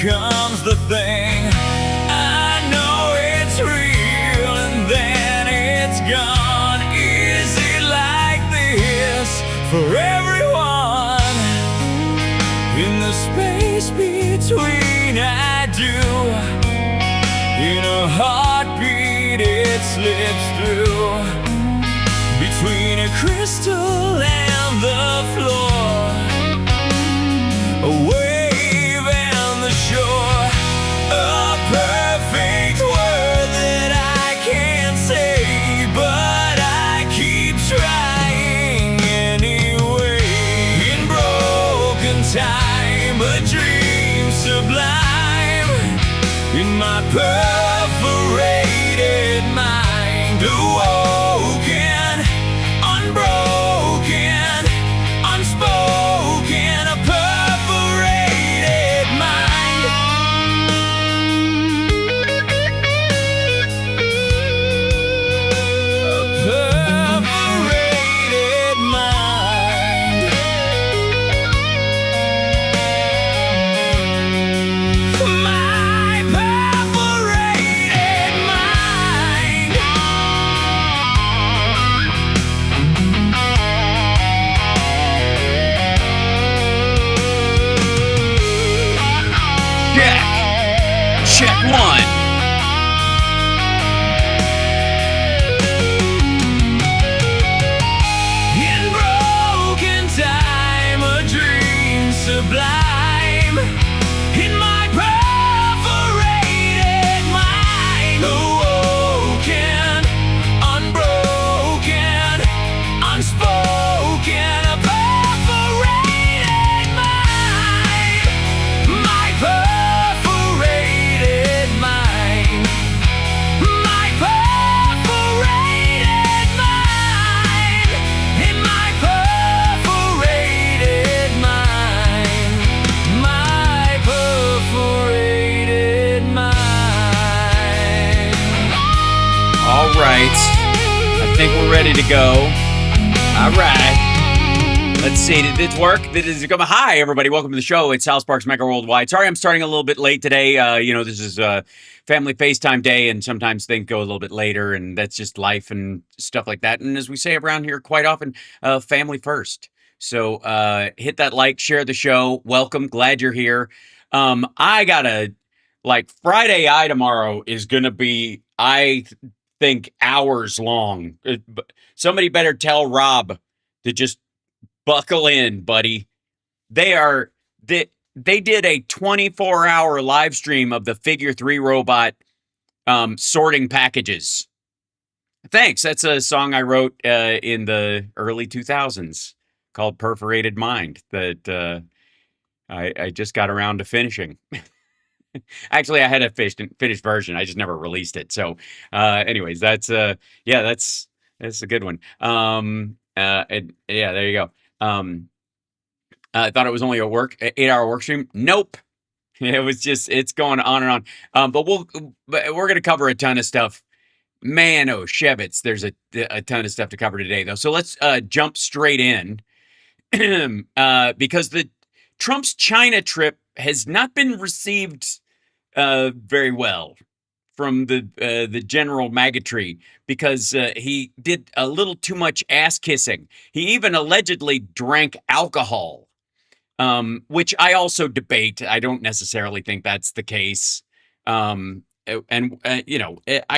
comes the thing. I know it's real and then it's gone. Is it like this for everyone? In the space between I do, in a heartbeat it slips through, between a crystal and the floor, a wave and the shore, a perfect word that I can't say, but I keep trying anyway. In broken time, a dream sublime, in my perforated mind, awoken, unbroken, unspoken, a perforated mind. A perforated mind. My perforated mind. Check one. In broken time, a dream sublime, in my perforated mind, awoken, unbroken, unspoken, a perforated mind. My perforated mind. My perforated mind. In my perforated mind. My perforated mind. All right. I think we're ready to go. All right. Let's see. Did this work? Hi, everybody. Welcome to the show. It's South Sparks Mega Worldwide. Sorry, I'm starting a little bit late today. This is family FaceTime day, and sometimes things go a little bit later, and that's just life and stuff like that. And as we say around here quite often, family first. So hit that like, share the show. Welcome. Glad you're here. I got Friday Eye tomorrow is going to be, I think, hours long. Somebody better tell Rob to just buckle in, buddy. They did a 24-hour live stream of the Figure 3 robot sorting packages. Thanks. That's a song I wrote in the early 2000s called Perforated Mind that I just got around to finishing. Actually, I had a finished version. I just never released it. So anyways, that's a good one. There you go. I thought it was only a 8-hour work stream. Nope. It's going on and on. But we're going to cover a ton of stuff. Man, oh, Shevitz, there's a ton of stuff to cover today, though. So let's jump straight in because Trump's China trip has not been received very well from the general maggotry because he did a little too much ass kissing. He even allegedly drank alcohol, which I also debate. I don't necessarily think that's the case. I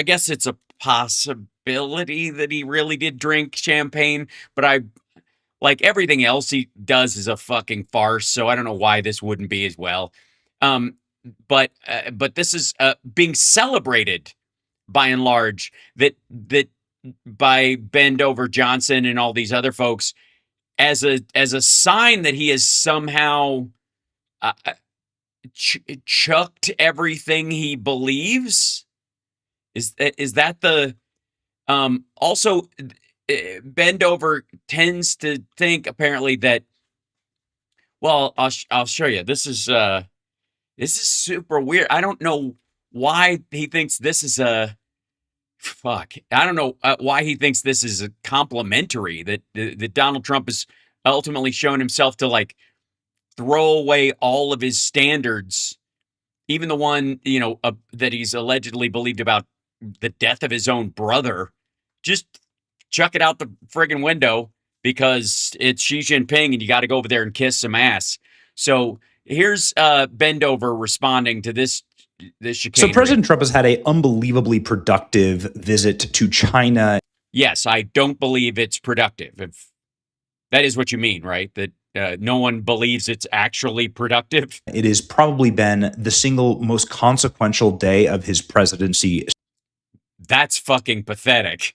guess it's a possibility that he really did drink champagne, but like everything else he does is a fucking farce. So I don't know why this wouldn't be as well. But this is being celebrated by and large that by Bendover Johnson and all these other folks as a sign that he has somehow chucked everything he believes. Is that the also Bendover tends to think apparently that, well, I'll show you. This is super weird. I don't know why he thinks this is I don't know why he thinks this is a complimentary, that Donald Trump has ultimately shown himself to like throw away all of his standards even the one, that he's allegedly believed about the death of his own brother, just chuck it out the friggin' window because it's Xi Jinping and you got to go over there and kiss some ass. So here's Bendover responding to this chicanery. So President Trump has had an unbelievably productive visit to China. Yes, I don't believe it's productive. If that is what you mean, right? That no one believes it's actually productive. It has probably been the single most consequential day of his presidency. That's fucking pathetic.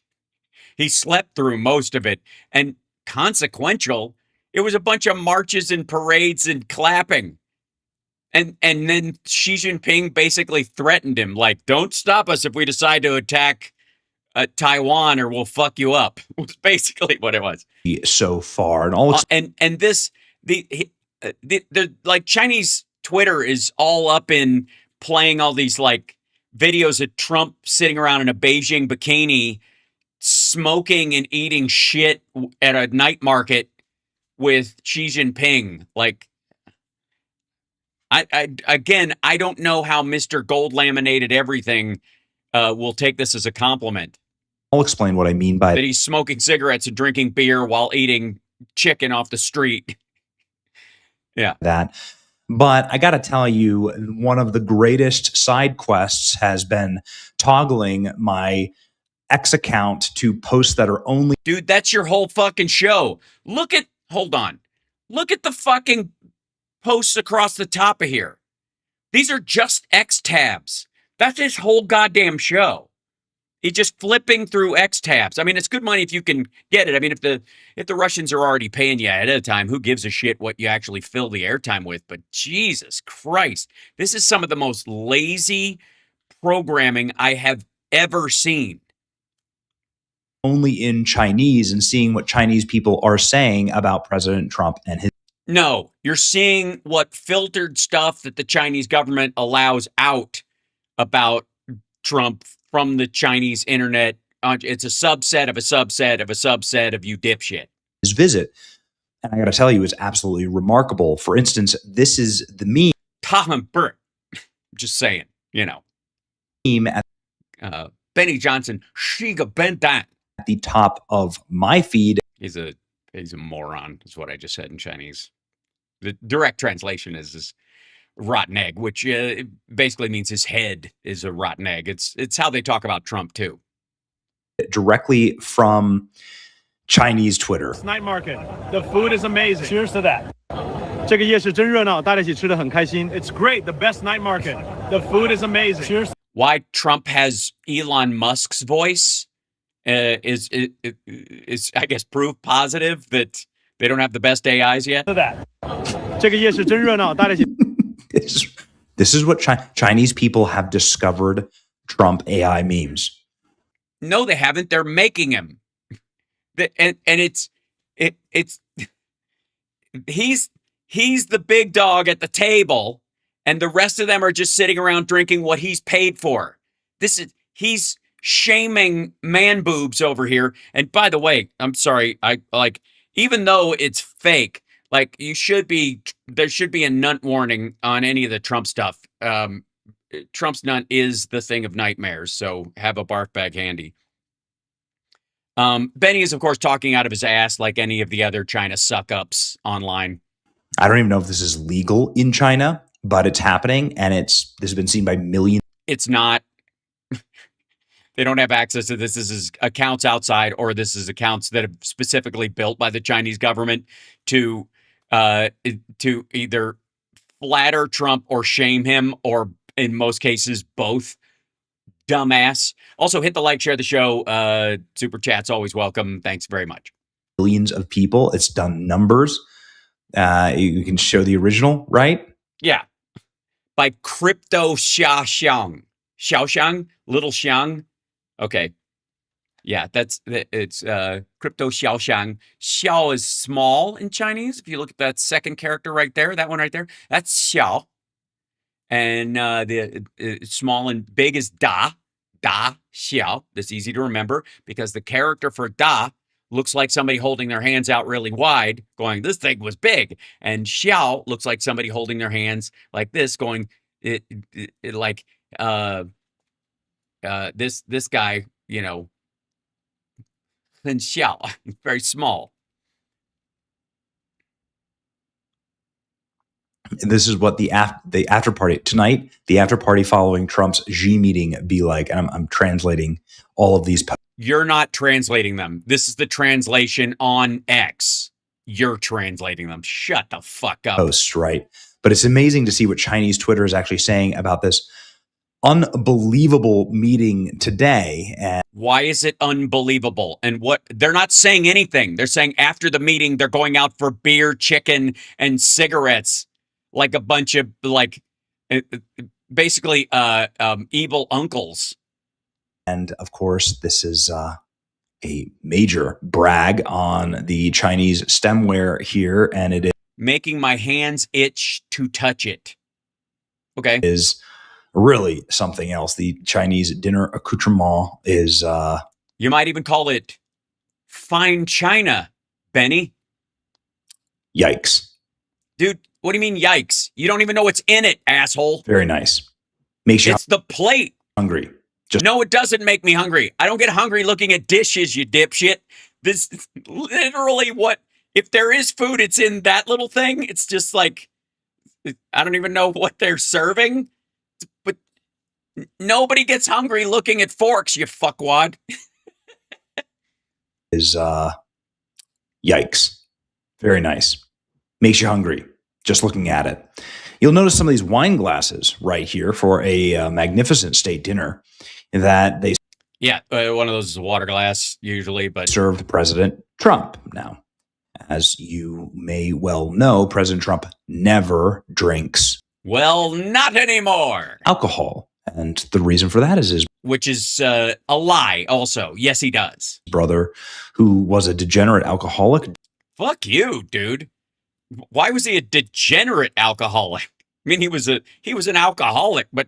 He slept through most of it. And consequential, it was a bunch of marches and parades and clapping. And then Xi Jinping basically threatened him, like, don't stop us if we decide to attack Taiwan or we'll fuck you up. Was basically what it was. So far. And all and this, the like Chinese Twitter is all up in playing all these like videos of Trump sitting around in a Beijing bikini, smoking and eating shit at a night market with Xi Jinping. Like, I don't know how Mr. Gold Laminated Everything will take this as a compliment. I'll explain what I mean by that. He's smoking cigarettes and drinking beer while eating chicken off the street. Yeah. That. But I got to tell you, one of the greatest side quests has been toggling my X account to posts that are only... Dude, that's your whole fucking show. Hold on. Look at the fucking posts across the top of here. These are just X tabs. That's his whole goddamn show. He's just flipping through X tabs. I mean, it's good money if you can get it. I mean, if the Russians are already paying you ahead of time, who gives a shit what you actually fill the airtime with? But Jesus Christ, this is some of the most lazy programming I have ever seen. Only in Chinese and seeing what Chinese people are saying about President Trump and his... No, you're seeing what filtered stuff that the Chinese government allows out about Trump from the Chinese internet. It's a subset of a subset of a subset of you dipshit. His visit, and I got to tell you, is absolutely remarkable. For instance, this is the meme. Tom Burke, just saying, Meme at Benny Johnson, Shiga Bentan. At the top of my feed. He's a moron, is what I just said in Chinese. The direct translation is this rotten egg, which basically means his head is a rotten egg. It's how they talk about Trump too. Directly from Chinese Twitter. Night market, the food is amazing. Cheers to that. 这个夜市真热闹，大家一起吃得很开心. It's great, the best night market. The food is amazing. Cheers. Why Trump has Elon Musk's voice is I guess proof positive that they don't have the best AIs yet. This is what Chinese people have discovered Trump AI memes. No, they haven't. They're making him. And it's he's the big dog at the table, and the rest of them are just sitting around drinking what he's paid for. He's shaming man boobs over here. And by the way, I'm sorry, even though it's fake, there should be a nut warning on any of the Trump stuff. Trump's nut is the thing of nightmares, so have a barf bag handy. Benny is, of course, talking out of his ass like any of the other China suck-ups online. I don't even know if this is legal in China, but it's happening, and this has been seen by millions. It's not. They don't have access to this. This is accounts outside, or this is accounts that are specifically built by the Chinese government to either flatter Trump or shame him, or in most cases, both. Dumbass. Also, hit the like, share the show. Super chat's always welcome. Thanks very much. Millions of people. It's done numbers. You can show the original, right? Yeah. By Crypto Xiaoxiang. Xiaoxiang? Little Xiang? Okay. Yeah, it's Crypto Xiaoxiang. Xiao is small in Chinese. If you look at that second character right there, that one right there, that's Xiao. And the small and big is Da. Da Xiao. That's easy to remember because the character for Da looks like somebody holding their hands out really wide, going, this thing was big. And Xiao looks like somebody holding their hands like this, going, Like this guy, you know, Lin Xiao, very small. This is what the after party tonight, the after party following Trump's Xi meeting be like. And I'm translating all of these. You're not translating them. This is the translation on X. You're translating them. Shut the fuck up. Posts, right? But it's amazing to see what Chinese Twitter is actually saying about this unbelievable meeting today. And why is it unbelievable? And what they're not saying anything. They're saying after the meeting, they're going out for beer, chicken, and cigarettes, like a bunch of basically evil uncles. And of course, this is a major brag on the Chinese stemware here, and it is making my hands itch to touch it. Okay, is really something else. The Chinese dinner accoutrement is you might even call it fine china, Benny. Yikes. Dude, what do you mean yikes? You don't even know what's in it, asshole. Very nice. Makes you It's the plate. hungry. No, it doesn't make me hungry. I don't get hungry looking at dishes, you dipshit. This is literally what, if there is food, it's in that little thing. It's just like, I don't even know what they're serving, but nobody gets hungry looking at forks, you fuckwad. Is yikes. Very nice. Makes you hungry just looking at it. You'll notice some of these wine glasses right here for a magnificent state dinner that they one of those is a water glass usually, but served President Trump. Now, as you may well know, President Trump never drinks well, not anymore. alcohol. And the reason for that is his Which is a lie also. Yes, he does. brother, who was a degenerate alcoholic. Fuck you, dude. Why was he a degenerate alcoholic? I mean, he was an alcoholic, but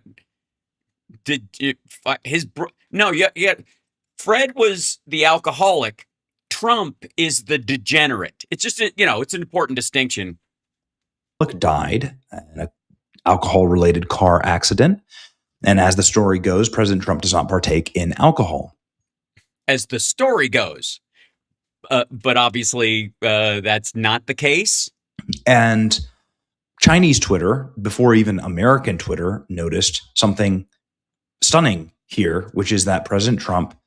Fred was the alcoholic. Trump is the degenerate. It's just it's an important distinction. Died in an alcohol-related car accident. And as the story goes, President Trump does not partake in alcohol. As the story goes. But obviously, that's not the case. And Chinese Twitter, before even American Twitter, noticed something stunning here, which is that President Trump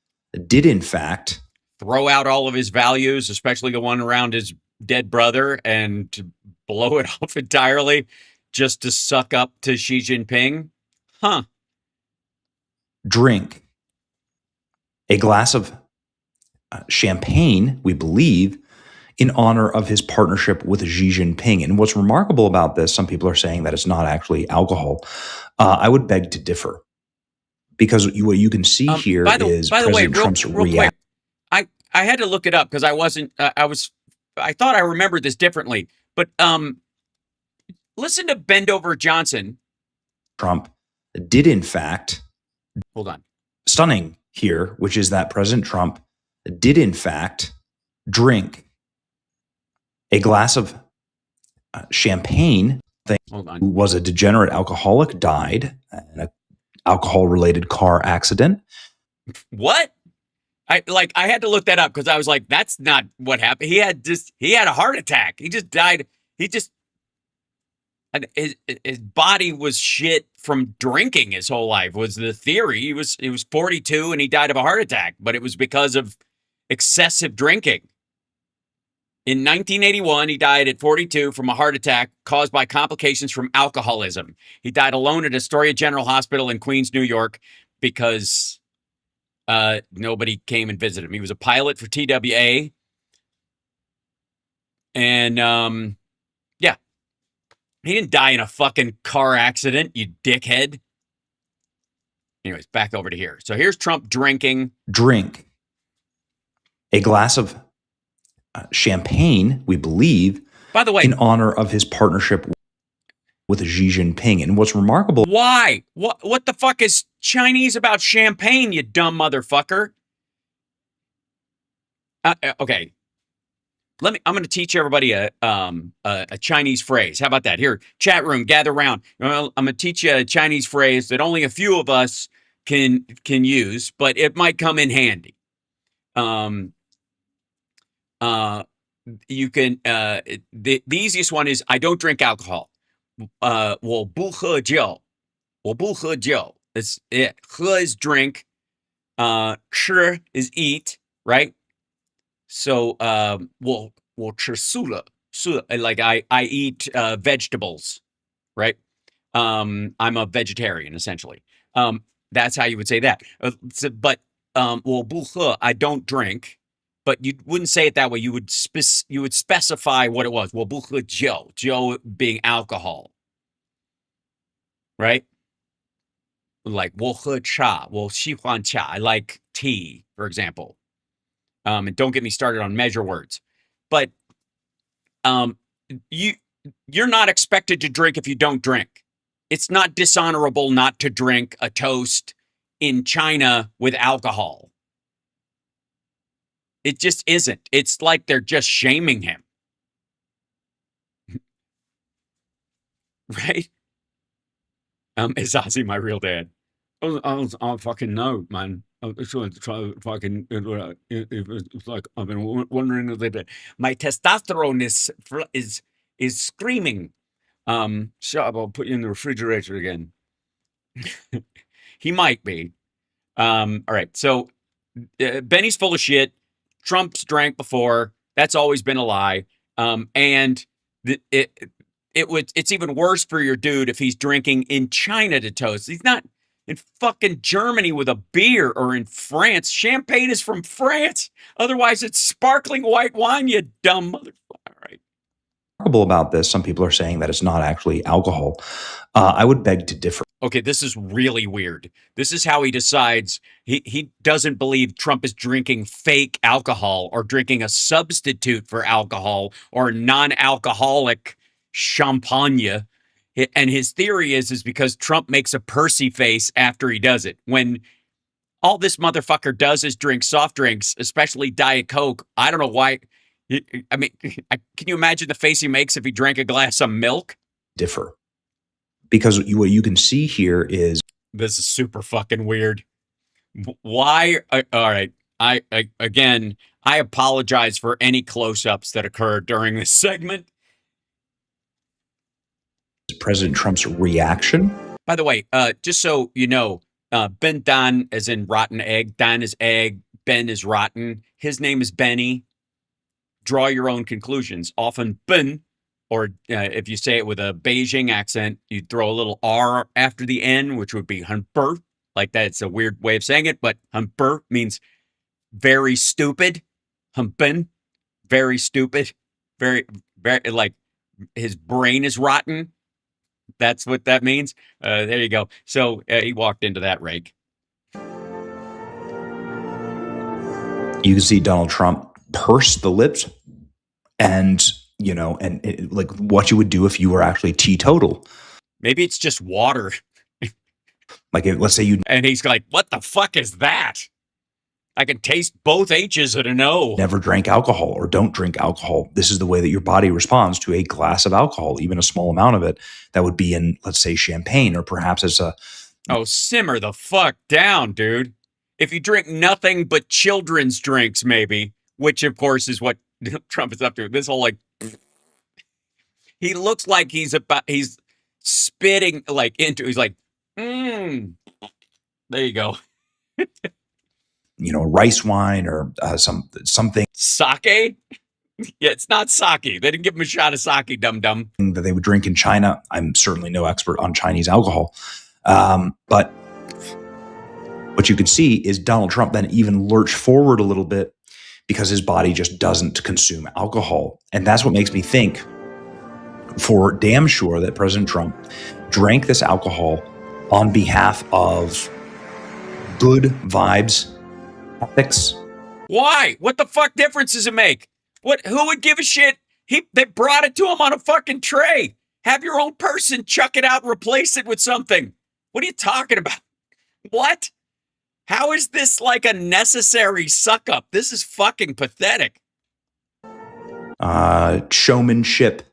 did, in fact, throw out all of his values, especially the one around his dead brother, and to blow it off entirely just to suck up to Xi Jinping. Huh. Drink a glass of champagne, we believe, in honor of his partnership with Xi Jinping. And what's remarkable about this, some people are saying that it's not actually alcohol. I would beg to differ, because what you can see here is President Trump's reaction. I had to look it up because I wasn't. I thought I remembered this differently. But listen to Bendover Johnson. Trump did, in fact. Hold on. Stunning here, which is that President Trump did, in fact, drink a glass of champagne. Hold on. Who was a degenerate alcoholic, died in an alcohol-related car accident. What? I had to look that up because I was like, that's not what happened. He had a heart attack. He just died. His body was shit from drinking his whole life was the theory. He was 42 and he died of a heart attack, but it was because of excessive drinking. In 1981, he died at 42 from a heart attack caused by complications from alcoholism. He died alone at Astoria General Hospital in Queens, New York, because nobody came and visited him. He was a pilot for TWA. And he didn't die in a fucking car accident, you dickhead. Anyways, back over to here. So here's Trump drinking. Drink a glass of champagne, we believe, by the way, in honor of his partnership with Xi Jinping. And what's remarkable... Why? What the fuck is Chinese about champagne, you dumb motherfucker? Okay. I'm going to teach everybody a Chinese phrase. How about that? Here, chat room, gather around. I'm going to teach you a Chinese phrase that only a few of us can use, but it might come in handy. You can the easiest one is I don't drink alcohol. 我不喝酒. 我不喝酒. It's it. 喝 is drink. 吃 is eat, right? So 我吃素了. Like I eat vegetables, right? I'm a vegetarian essentially. That's how you would say that. But 我不喝, I don't drink. But you wouldn't say it that way. You would specify what it was. 我不喝酒, 酒 being alcohol, right? Like 我喝茶, 我喜欢茶. I like tea, for example. And don't get me started on measure words. But you're not expected to drink if you don't drink. It's not dishonorable not to drink a toast in China with alcohol. It just isn't. It's like they're just shaming him. Right? Is Ozzy my real dad? I fucking know, man. It's fucking. It's like I've been wondering that my testosterone is screaming. Shut up! I'll put you in the refrigerator again. He might be. All right. So Benny's full of shit. Trump's drank before. That's always been a lie. And it's even worse for your dude if he's drinking in China to toast. He's not in fucking Germany with a beer or in France. Champagne is from France. Otherwise, it's sparkling white wine, you dumb motherfucker. All right. About this, some people are saying that it's not actually alcohol. I would beg to differ. Okay, this is really weird. This is how he decides he doesn't believe Trump is drinking fake alcohol or drinking a substitute for alcohol or non-alcoholic champagne. And his theory is because Trump makes a Percy face after he does it. When all this motherfucker does is drink soft drinks, especially Diet Coke. I don't know why. I mean, can you imagine the face he makes if he drank a glass of milk? Differ. Because what you can see here is this is super fucking weird. Why? All right. I apologize for any close-ups that occurred during this segment. President Trump's reaction. By the way, just so you know, Ben Dan as in rotten egg. Dan is egg. Ben is rotten. His name is Benny. Draw your own conclusions. Often Ben. Or if you say it with a Beijing accent, you throw a little R after the N, which would be Humper. Like that. It's a weird way of saying it, but Humper means very stupid. Humpen, very stupid. Very, like his brain is rotten. That's what that means. There you go. So he walked into that rake. You can see Donald Trump purse the lips and like what you would do if you were actually teetotal. Maybe it's just water. Like, let's say and he's like, what the fuck is that? I can taste both H's and an O. Never drank alcohol or don't drink alcohol. This is the way that your body responds to a glass of alcohol, even a small amount of it that would be in, let's say, champagne, or perhaps it's a... Oh, simmer the fuck down, dude. If you drink nothing but children's drinks, maybe, which of course is what Trump is up to. This whole like... He looks like he's spitting like into, he's like, there you go. Rice wine or something. Sake? Yeah, it's not sake. They didn't give him a shot of sake, dum-dum. That they would drink in China. I'm certainly no expert on Chinese alcohol. But what you can see is Donald Trump then even lurch forward a little bit because his body just doesn't consume alcohol. And that's what makes me think for damn sure that President Trump drank this alcohol on behalf of good vibes, ethics. Why? What the fuck difference does it make? Who would give a shit? They brought it to him on a fucking tray. Have your own person chuck it out and replace it with something. What are you talking about? What? How is this like a necessary suck up? This is fucking pathetic. showmanship.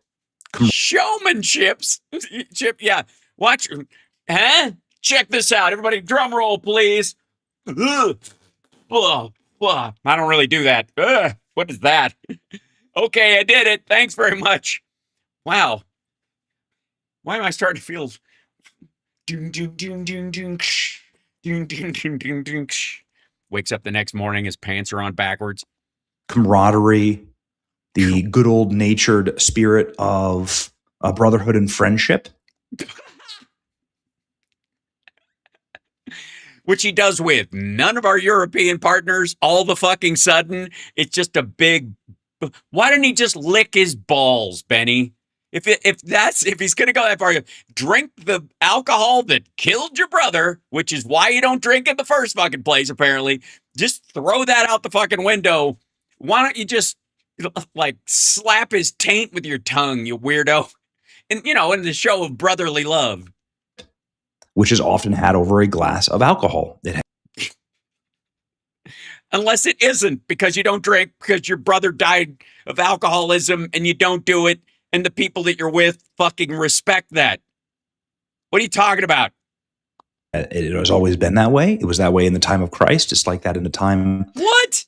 Showmanships. Yeah. Watch. Huh? Check this out. Everybody, drum roll, please. Ugh. Ugh. Ugh. I don't really do that. Ugh. What is that? Okay, I did it. Thanks very much. Wow. Why am I starting to feel doom doom doom doom doom doom doom doom doom doom? Wakes up the next morning, his pants are on backwards. Camaraderie, the good old natured spirit of brotherhood and friendship. Which he does with none of our European partners. All the fucking sudden, it's just a big. Why didn't he just lick his balls, Benny? If he's gonna go that far, drink the alcohol that killed your brother, which is why you don't drink in the first fucking place. Apparently, just throw that out the fucking window. Why don't you just like slap his taint with your tongue, you weirdo? And in the show of brotherly love. Which is often had over a glass of alcohol. Unless it isn't, because you don't drink, because your brother died of alcoholism and you don't do it, and the people that you're with fucking respect that. What are you talking about? It has always been that way. It was that way in the time of Christ. It's like that in the time. What?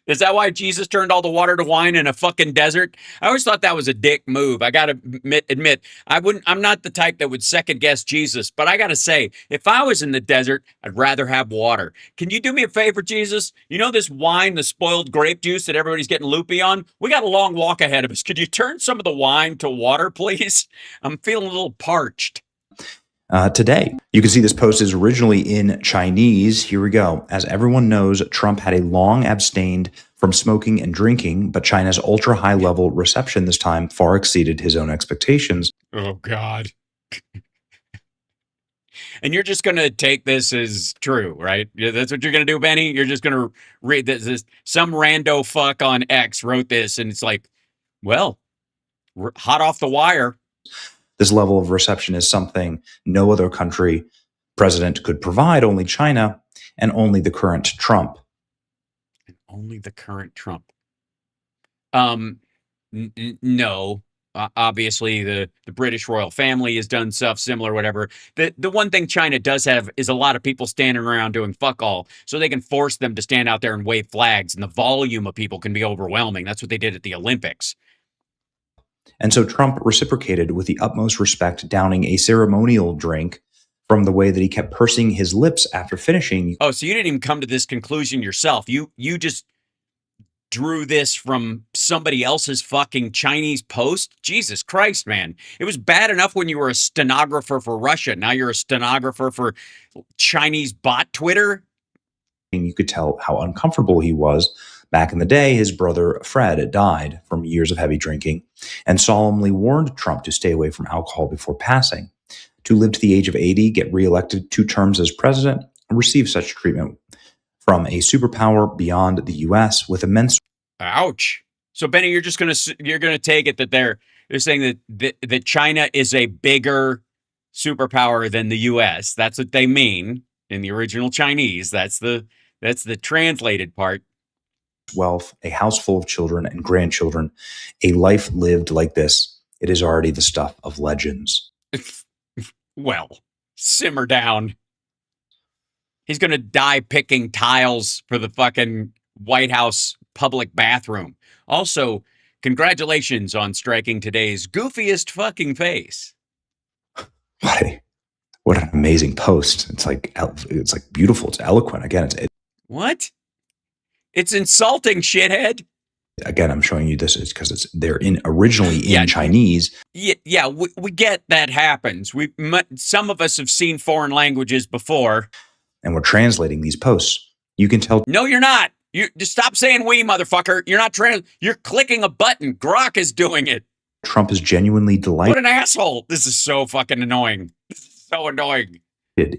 Is that why Jesus turned all the water to wine in a fucking desert? I always thought that was a dick move. I gotta admit, I'm not the type that would second guess Jesus, but I gotta say, if I was in the desert, I'd rather have water. Can you do me a favor, Jesus? You know this wine, the spoiled grape juice that everybody's getting loopy on? We got a long walk ahead of us. Could you turn some of the wine to water, please? I'm feeling a little parched. Today, you can see this post is originally in Chinese. Here we go. As everyone knows, Trump had a long abstained from smoking and drinking, but China's ultra high level reception this time far exceeded his own expectations. Oh, God. And you're just going to take this as true, right? Yeah, that's what you're going to do, Benny? You're just going to read this. Some rando fuck on X wrote this, and it's like, well, hot off the wire. This level of reception is something no other country president could provide, only China and only the current Trump. And only the current Trump. No. Obviously, the British royal family has done stuff similar, whatever. The one thing China does have is a lot of people standing around doing fuck all, so they can force them to stand out there and wave flags, and the volume of people can be overwhelming. That's what they did at the Olympics. And so Trump reciprocated with the utmost respect, downing a ceremonial drink from the way that he kept pursing his lips after finishing. Oh, so you didn't even come to this conclusion yourself. You just drew this from somebody else's fucking Chinese post? Jesus Christ, man. It was bad enough when you were a stenographer for Russia. Now you're a stenographer for Chinese bot Twitter. And you could tell how uncomfortable he was. Back in the day, his brother Fred died from years of heavy drinking and solemnly warned Trump to stay away from alcohol before passing. To live to the age of 80, get reelected 2 terms as president, and receive such treatment from a superpower beyond the U.S. with immense. Ouch. So Benny, you're gonna take it that they're saying that China is a bigger superpower than the U.S. That's what they mean in the original Chinese. That's the translated part. Wealth, a house full of children and grandchildren, a life lived like this. It is already the stuff of legends. Well, simmer down. He's going to die picking tiles for the fucking White House public bathroom. Also, congratulations on striking today's goofiest fucking face. What an amazing post. It's like beautiful. It's eloquent. Again, what? It's insulting, shithead. Again, I'm showing you this because they're originally in Chinese. Yeah, we get that happens. Some of us have seen foreign languages before, and we're translating these posts. You can tell. No, you're not. You just stop saying "we," motherfucker. You're not You're clicking a button. Grok is doing it. Trump is genuinely delighted. What an asshole! This is so fucking annoying. This is so annoying.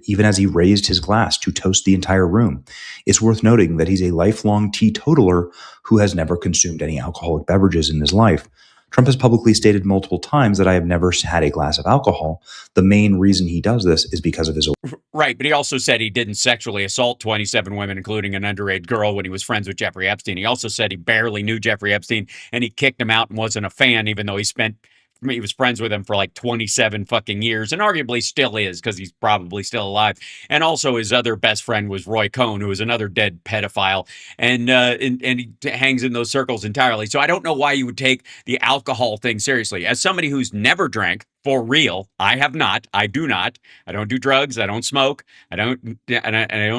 Even as he raised his glass to toast the entire room. It's worth noting that he's a lifelong teetotaler who has never consumed any alcoholic beverages in his life. Trump has publicly stated multiple times that I have never had a glass of alcohol. The main reason he does this is because of his. Right, but he also said he didn't sexually assault 27 women, including an underage girl, when he was friends with Jeffrey Epstein. He also said he barely knew Jeffrey Epstein, and he kicked him out and wasn't a fan, even though he was friends with him for like 27 fucking years, and arguably still is, because he's probably still alive. And also his other best friend was Roy Cohn, who was another dead pedophile, and he hangs in those circles entirely. So I don't know why you would take the alcohol thing seriously. As somebody who's never drank, for real, I have not. I do not. I don't do drugs. I don't smoke. I don't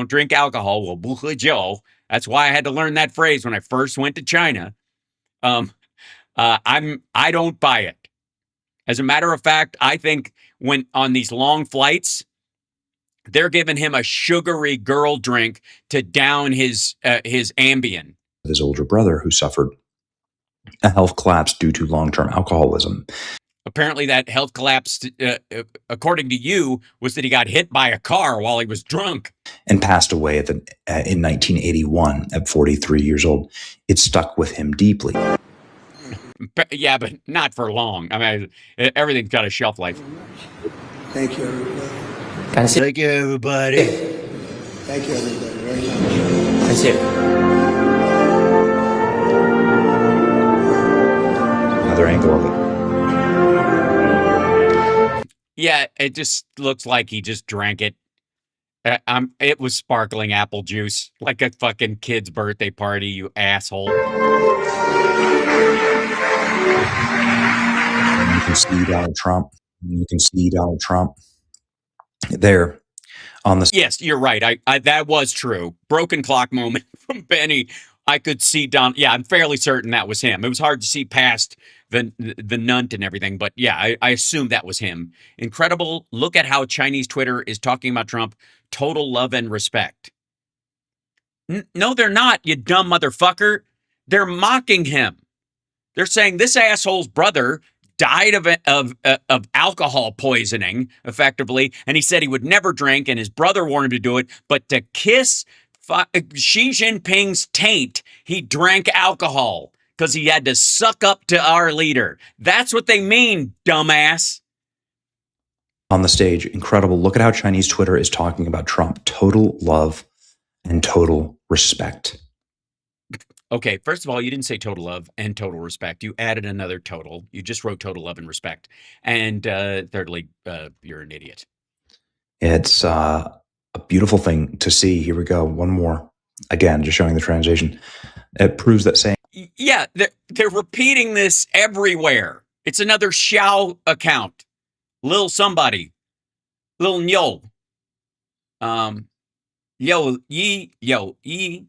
drink alcohol. Well, 不喝酒. That's why I had to learn that phrase when I first went to China. I don't buy it. As a matter of fact, I think when on these long flights, they're giving him a sugary girl drink to down his Ambien. His older brother, who suffered a health collapse due to long-term alcoholism. Apparently, that health collapse, according to you, was that he got hit by a car while he was drunk and passed away in 1981 at 43 years old. It stuck with him deeply. Yeah, but not for long. I mean, everything's got a shelf life. Thank you, everybody. Thank you, everybody. Thank you, everybody, very much. That's it. Another angle of it. Yeah, it just looks like he just drank it. It was sparkling apple juice, like a fucking kid's birthday party, you asshole. You can see Donald Trump. You can see Donald Trump there on the. Yes, you're right. I that was true. Broken clock moment from Benny. I could see Don. Yeah, I'm fairly certain that was him. It was hard to see past the nunt and everything, but yeah, I assume that was him. Incredible. Look at how Chinese Twitter is talking about Trump. Total love and respect. No, they're not, you dumb motherfucker. They're mocking him. They're saying this asshole's brother died of alcohol poisoning, effectively, and he said he would never drink, and his brother warned him to do it, but to kiss Xi Jinping's taint, he drank alcohol because he had to suck up to our leader. That's what they mean, dumbass. On the stage, incredible. Look at how Chinese Twitter is talking about Trump. Total love and total respect. Okay, first of all, you didn't say total love and total respect. You added another total. You just wrote total love and respect. And thirdly, you're an idiot. It's a beautiful thing to see. Here we go. One more. Again, just showing the translation. It proves that saying. Yeah, they're repeating this everywhere. It's another Xiao account. Lil somebody. Lil Nyo. Yo Yi.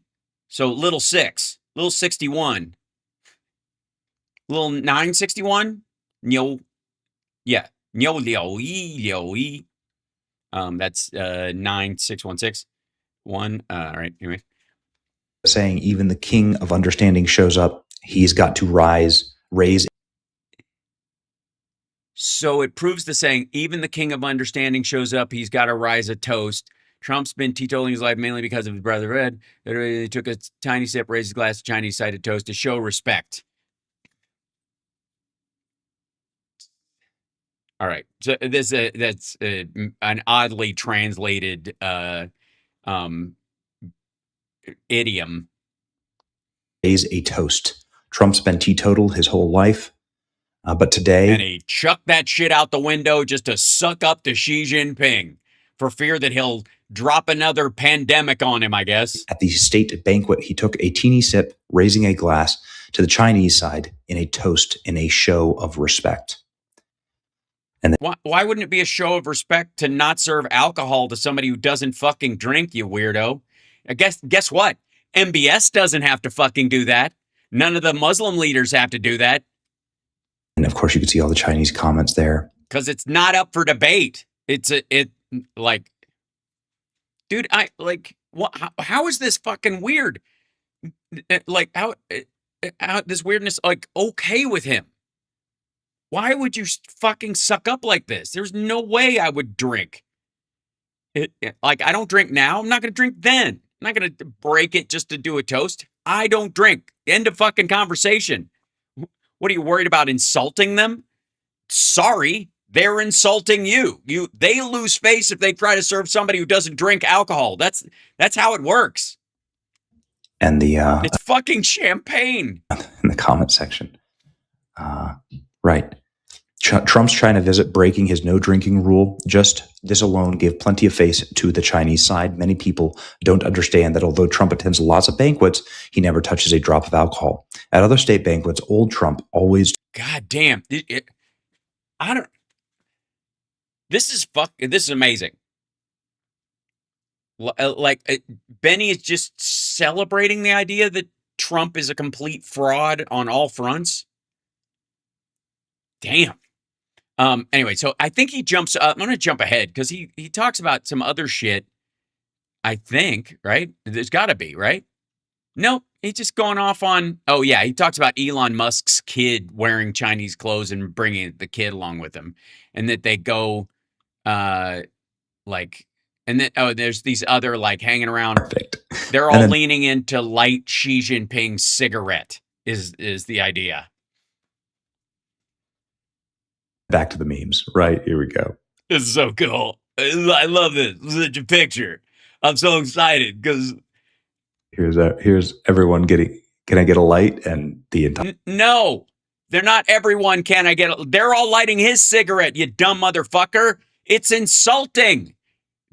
So little 6. Little 61. Little 961. Nyo. Yeah. Nyo Liao Yi. That's 9616. One. All right. Anyway. Saying even the king of understanding shows up. He's got to raise. So it proves the saying, even the king of understanding shows up, he's got to rise a toast. Trump's been teetotaling his life mainly because of his brother Ed. He took a tiny sip, raised his glass of Chinese-sided toast to show respect. All right. So that's an oddly translated idiom. Raise a toast. Trump's been teetotal his whole life. But today. And he chucked that shit out the window just to suck up to Xi Jinping for fear that he'll drop another pandemic on him, I guess. At the state banquet, he took a teeny sip, raising a glass to the Chinese side in a toast, in a show of respect. And why wouldn't it be a show of respect to not serve alcohol to somebody who doesn't fucking drink, you weirdo? Guess what? MBS doesn't have to fucking do that. None of the Muslim leaders have to do that. And of course, you can see all the Chinese comments there. Because it's not up for debate. Dude, how is this fucking weird? Like, how this weirdness, like, okay with him? Why would you fucking suck up like this? There's no way I would drink. Like, I don't drink now. I'm not going to drink then. I'm not going to break it just to do a toast. I don't drink. End of fucking conversation. What are you worried about insulting them? Sorry, they're insulting you. They lose face if they try to serve somebody who doesn't drink alcohol. That's how it works. And it's fucking champagne. In the comment section. Right. Trump's China visit breaking his no drinking rule. Just this alone gave plenty of face to the Chinese side. Many people don't understand that although Trump attends lots of banquets, he never touches a drop of alcohol. At other state banquets, old Trump always. God damn. This is amazing. Benny is just celebrating the idea that Trump is a complete fraud on all fronts. Damn. Anyway, so I think he jumps up. I'm going to jump ahead because he talks about some other shit, I think, right? There's got to be, right? Nope. He's just going off on, oh yeah, he talks about Elon Musk's kid wearing Chinese clothes and bringing the kid along with him. And that they go, and then, there's these other, hanging around. Perfect. They're all leaning in to light Xi Jinping's cigarette is the idea. Back to the memes. Right. Here we go. This is so cool. I love this. Such a picture. I'm so excited because here's everyone getting. Can I get a light? And the entire. No, they're not everyone. Can I get? They're all lighting his cigarette. You dumb motherfucker. It's insulting.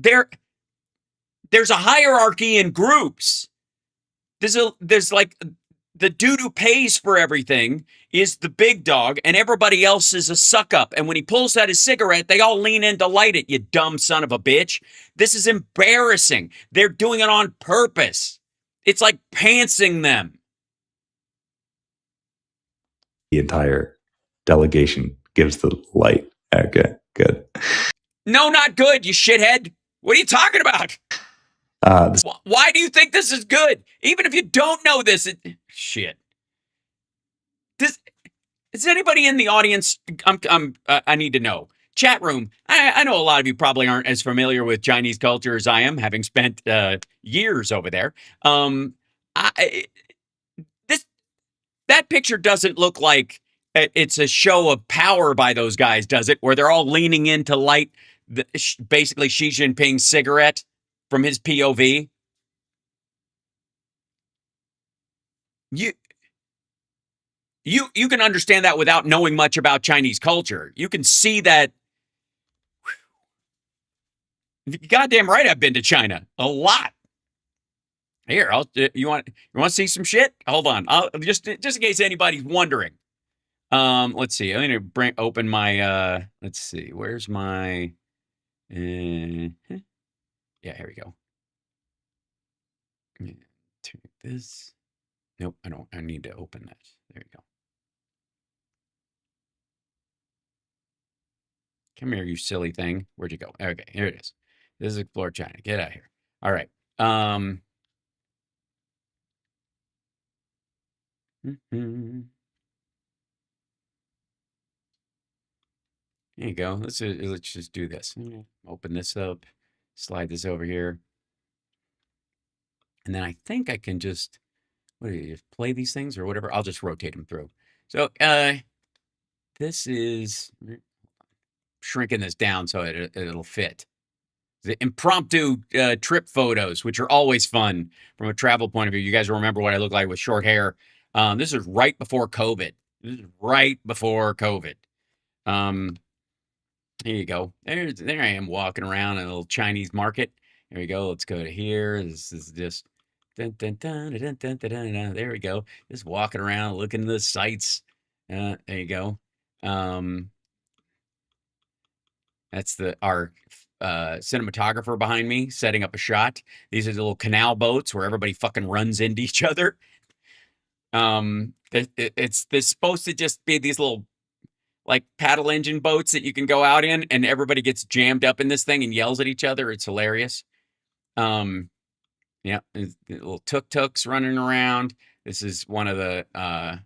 There's a hierarchy in groups. There's the dude who pays for everything is the big dog, and everybody else is a suck up. And when he pulls out his cigarette, they all lean in to light it, you dumb son of a bitch. This is embarrassing. They're doing it on purpose. It's like pantsing them. The entire delegation gives the light. Okay, good. No, not good, you shithead. What are you talking about? Why do you think this is good? Even if you don't know this, shit. Is anybody in the audience? I need to know. Chat room. I know a lot of you probably aren't as familiar with Chinese culture as I am, having spent years over there. That picture doesn't look like it's a show of power by those guys, does it? Where they're all leaning in to light basically Xi Jinping's cigarette from his POV. You can understand that without knowing much about Chinese culture. You can see that. Goddamn right, I've been to China a lot. Here, you want to see some shit? Hold on, I'll just in case anybody's wondering. Let's see. I'm gonna open my. Let's see. Where's my? Yeah, here we go. Take this. Nope, I don't. I need to open that. There you go. Come here, you silly thing. Where'd you go? Okay, here it is. This is Explore China. Get out of here. All right. There you go. Let's just do this. Open this up. Slide this over here. And then I think I can just, what do you play these things or whatever? I'll just rotate them through. So this is shrinking this down so it'll fit. The impromptu trip photos, which are always fun from a travel point of view. You guys remember what I look like with short hair. This is right before COVID. Here you go. There I am walking around in a little Chinese market. There we go. Let's go to here. This is just dun, dun, dun, dun, dun, dun, dun, dun. There we go. Just walking around, looking at the sights. There you go. That's our cinematographer behind me setting up a shot. These are the little canal boats where everybody fucking runs into each other. It's supposed to just be these little like paddle engine boats that you can go out in, and everybody gets jammed up in this thing and yells at each other. It's hilarious. Yeah, little tuk-tuks running around. This is one of the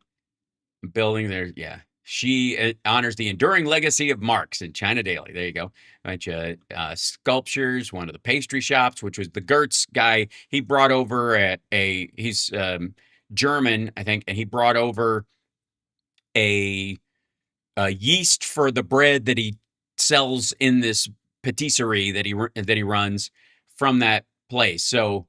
buildings there. Yeah. She honors the enduring legacy of Marx in China Daily. There you go. A bunch of sculptures. One of the pastry shops, which was the Gertz guy. He brought over he's German, I think, and he brought over a yeast for the bread that he sells in this patisserie that he runs from that place. So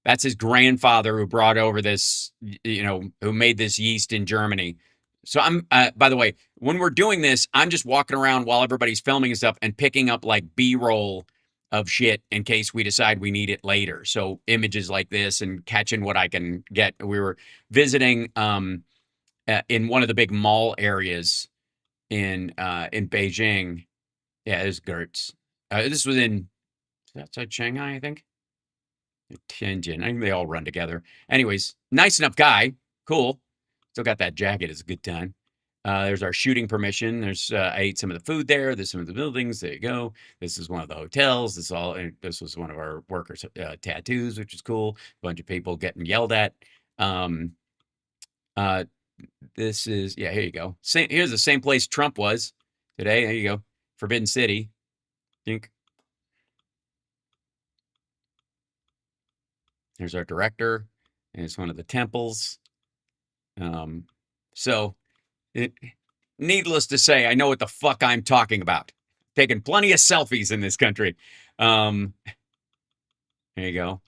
that's his grandfather who brought over this, who made this yeast in Germany. So I'm, by the way, when we're doing this, I'm just walking around while everybody's filming and stuff and picking up like B-roll of shit in case we decide we need it later. So images like this and catching what I can get. We were visiting in one of the big mall areas in Beijing. Yeah, it was Gertz. This was outside Shanghai, I think. Tianjin. I think they all run together. Anyways, nice enough guy. Cool. Still got that jacket. It's a good time. There's our shooting permission. I ate some of the food there. There's some of the buildings. There you go. This is one of the hotels. This was one of our workers' tattoos, which is cool. A bunch of people getting yelled at. This is, here you go. Here's the same place Trump was today. There you go. Forbidden City. Think. Here's our director. And it's one of the temples. Needless to say, I know what the fuck I'm talking about. Taking plenty of selfies in this country. There you go.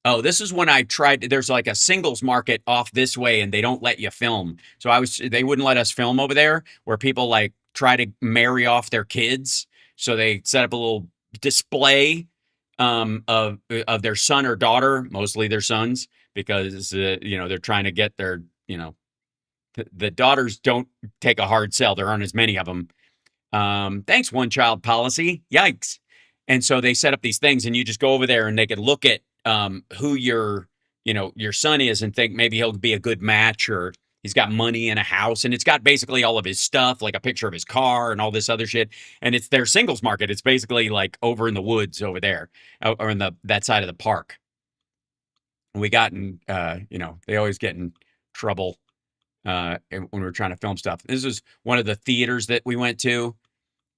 Oh, this is when I tried. There's like a singles market off this way, and they don't let you film. So they wouldn't let us film over there, where people like try to marry off their kids. So they set up a little display of their son or daughter, mostly their sons, because they're trying to get their the daughters don't take a hard sell. There aren't as many of them. Thanks, one child policy. Yikes. And so they set up these things, and you just go over there and they can look at who your son is and think maybe he'll be a good match, or he's got money and a house, and it's got basically all of his stuff, like a picture of his car and all this other shit. And it's their singles market. It's basically like over in the woods over there, or in that side of the park. We got in, they always get in trouble when we're trying to film stuff. This is one of the theaters that we went to.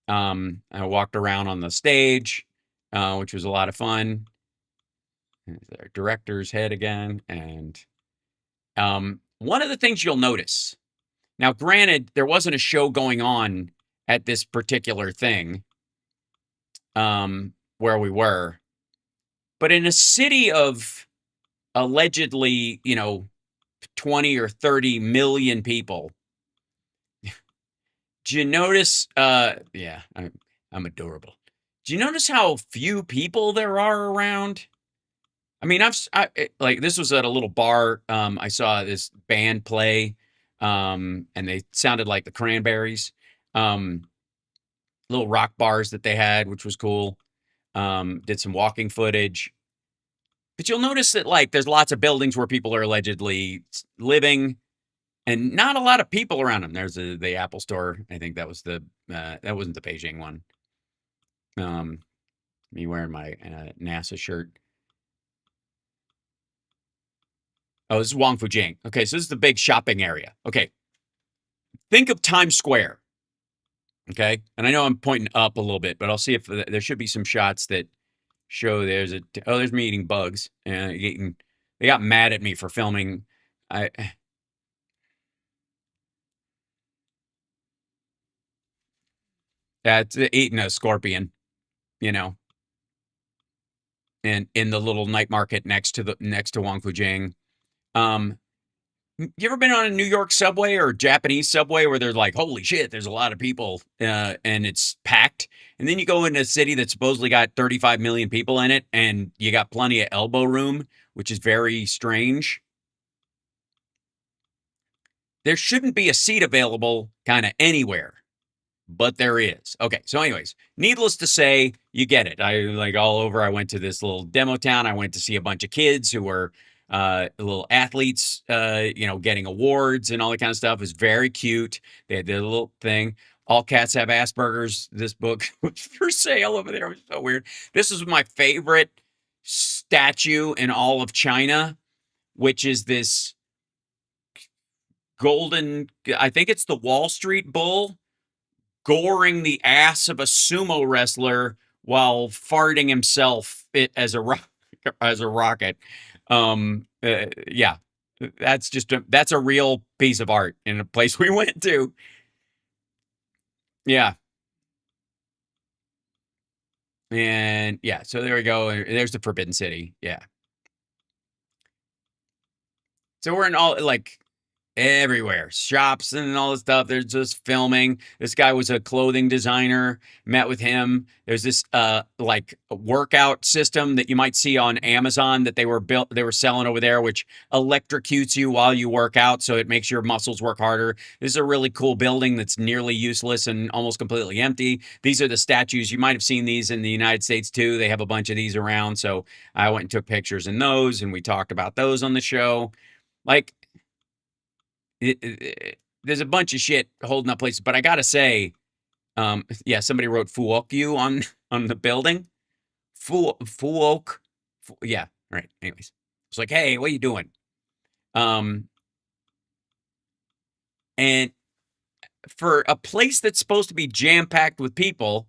I walked around on the stage, which was a lot of fun. There's our director's head again. And one of the things you'll notice, now granted, there wasn't a show going on at this particular thing where we were, but in a city of allegedly, 20 or 30 million people, do you notice, I'm adorable. Do you notice how few people there are around? I mean, this was at a little bar. I saw this band play, and they sounded like the Cranberries. Little rock bars that they had, which was cool. Did some walking footage. But you'll notice that, like, there's lots of buildings where people are allegedly living, and not a lot of people around them. There's the Apple Store. I think that was that wasn't the Beijing one. Me wearing my NASA shirt. Oh, this is Wangfujing. Okay, so this is the big shopping area. Okay, think of Times Square. Okay, and I know I'm pointing up a little bit, but I'll see if there should be some shots that show there's me eating bugs. They got mad at me for filming. That's eating a scorpion, and in the little night market next to Wangfujing. You ever been on a New York subway or Japanese subway where they're like, holy shit, there's a lot of people, and it's packed? And then you go into a city that supposedly got 35 million people in it, and you got plenty of elbow room, which is very strange. There shouldn't be a seat available kind of anywhere, but there is. Okay, so anyways, needless to say, you get it. I went to this little demo town. I went to see a bunch of kids who were little athletes, getting awards and all that kind of stuff. It was very cute. They had their little thing. All Cats Have Asperger's. This book was for sale over there. It was so weird. This is my favorite statue in all of China, which is this golden, I think it's the Wall Street Bull, goring the ass of a sumo wrestler while farting himself as a rocket. Yeah. That's a real piece of art in a place we went to. Yeah. And yeah, so there we go. There's the Forbidden City. Yeah. So we're in all like everywhere, shops and all this stuff. There's just filming. This guy was a clothing designer. Met with him. There's this like workout system that you might see on Amazon that they were selling over there, which electrocutes you while you work out, so it makes your muscles work harder. This is a really cool building that's nearly useless and almost completely empty. These are the statues. You might have seen these in the United States too. They have a bunch of these around. So I went and took pictures in those, and we talked about those on the show. Like, there's a bunch of shit holding up places, but I gotta say, yeah, somebody wrote Fuoku on the building. Fuok, yeah, right. Anyways, it's like, hey, what are you doing? And for a place that's supposed to be jam packed with people,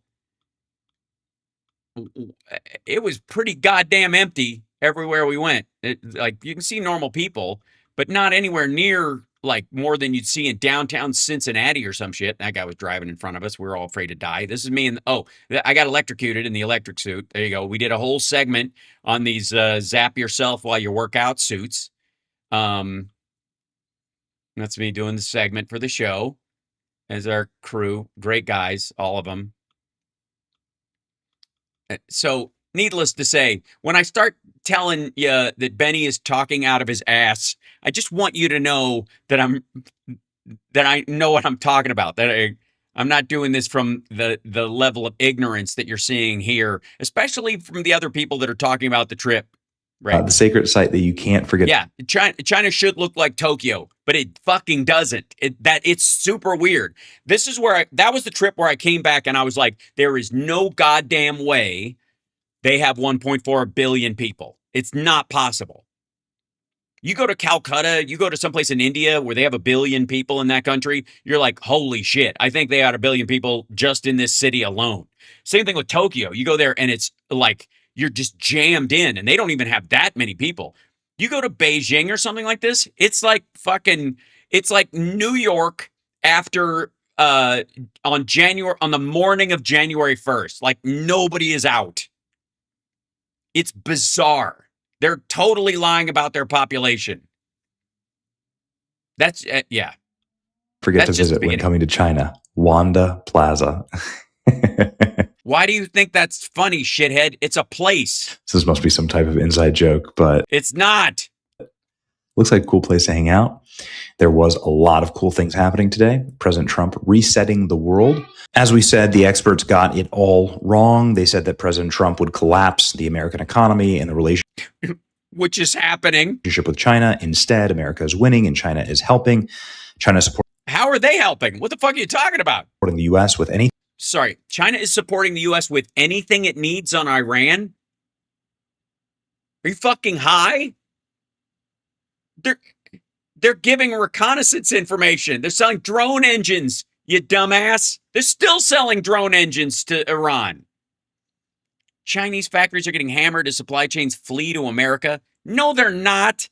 it was pretty goddamn empty everywhere we went. Like, you can see normal people, but not anywhere near like more than you'd see in downtown Cincinnati or some shit. That guy was driving in front of us. We were all afraid to die. This is me and I got electrocuted in the electric suit. There you go. We did a whole segment on these zap yourself while you work out suits. That's me doing the segment for the show as our crew. Great guys, all of them. So needless to say, when I start telling you that Benny is talking out of his ass, I just want you to know that I know what I'm talking about. That I'm not doing this from the level of ignorance that you're seeing here, especially from the other people that are talking about the trip. Right, the sacred site that you can't forget. Yeah, China should look like Tokyo, but it fucking doesn't. It's super weird. This is where that was the trip where I came back and I was like, there is no goddamn way they have 1.4 billion people. It's not possible. You go to Calcutta, you go to someplace in India where they have 1 billion people in that country, you're like, holy shit, I think they had 1 billion people just in this city alone. Same thing with Tokyo. You go there and it's like, you're just jammed in and they don't even have that many people. You go to Beijing or something like this, it's like it's like New York after on the morning of January 1st. Like nobody is out. It's bizarre. They're totally lying about their population. That's yeah. Forget to visit when coming to China. Wanda Plaza. Why do you think that's funny, shithead? It's a place. This must be some type of inside joke, but it's not. Looks like a cool place to hang out. There was a lot of cool things happening today. President Trump resetting the world. As we said, the experts got it all wrong. They said that President Trump would collapse the American economy and the relationship, which is happening, with China. Instead, America is winning and China is helping. China supporting. How are they helping? What the fuck are you talking about? Supporting the U.S. with any. Sorry, China is supporting the U.S. with anything it needs on Iran? Are you fucking high? They're giving reconnaissance information. They're selling drone engines, you dumbass. They're still selling drone engines to Iran. Chinese factories are getting hammered as supply chains flee to America. No, they're not.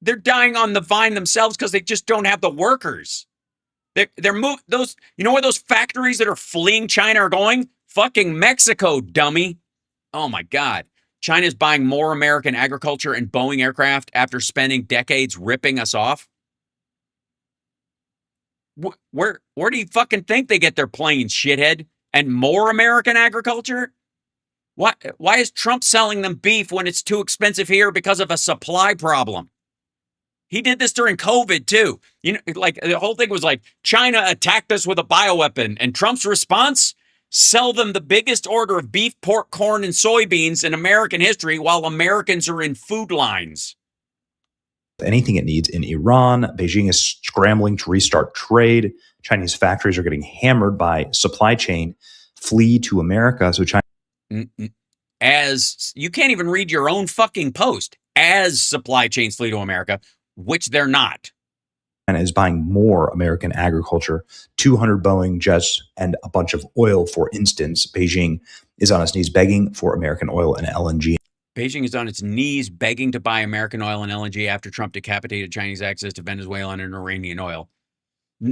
They're dying on the vine themselves because they just don't have the workers. They're moving those. You know where those factories that are fleeing China are going? Fucking Mexico, dummy. Oh my God. China's buying more American agriculture and Boeing aircraft after spending decades ripping us off. Where do you fucking think they get their planes, shithead? And more American agriculture? Why is Trump selling them beef when it's too expensive here because of a supply problem? He did this during COVID too. You know, like the whole thing was like China attacked us with a bioweapon, and Trump's response: sell them the biggest order of beef, pork, corn, and soybeans in American history while Americans are in food lines. Anything it needs in Iran. Beijing is scrambling to restart trade. Chinese factories are getting hammered by supply chain flee to America. So China, as you can't even read your own fucking post, as supply chains flee to America, which they're not. China is buying more American agriculture, 200 Boeing jets, and a bunch of oil, for instance. Beijing is on its knees begging for American oil and LNG. Beijing is on its knees begging to buy American oil and LNG after Trump decapitated Chinese access to Venezuelan and Iranian oil.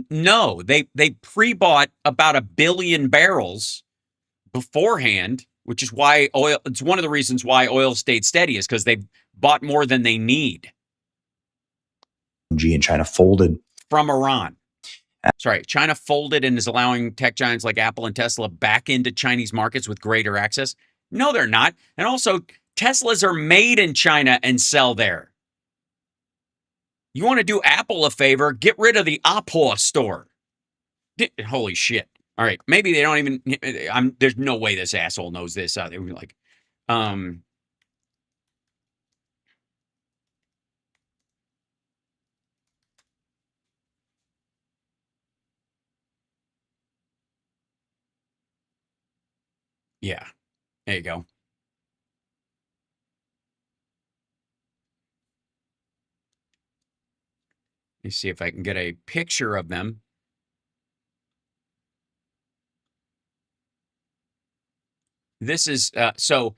No, they pre-bought about 1 billion barrels beforehand, which is why oil, it's one of the reasons why oil stayed steady, is because they bought more than they need. And China folded from Iran. Sorry, China folded and is allowing tech giants like Apple and Tesla back into Chinese markets with greater access. No, they're not. And also, Teslas are made in China and sell there. You want to do Apple a favor, get rid of the Apple store. Holy shit. All right, maybe they don't even, there's no way this asshole knows this. They were like, yeah, there you go. Let me see if I can get a picture of them. This is, so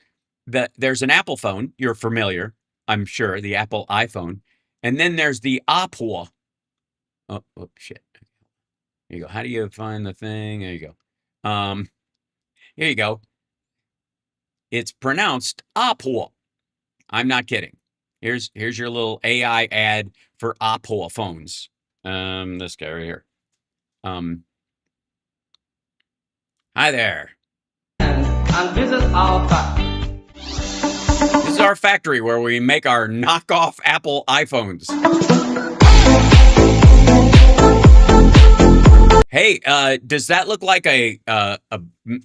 there's an Apple phone. You're familiar, I'm sure, the Apple iPhone. And then there's the Apple. Oh, shit. Here you go. How do you find the thing? There you go. Here you go. It's pronounced Apple. I'm not kidding. Here's your little AI ad for Apple phones. This guy right here. Hi there. And this is our factory. This is our factory where we make our knockoff Apple iPhones. Hey, does that look like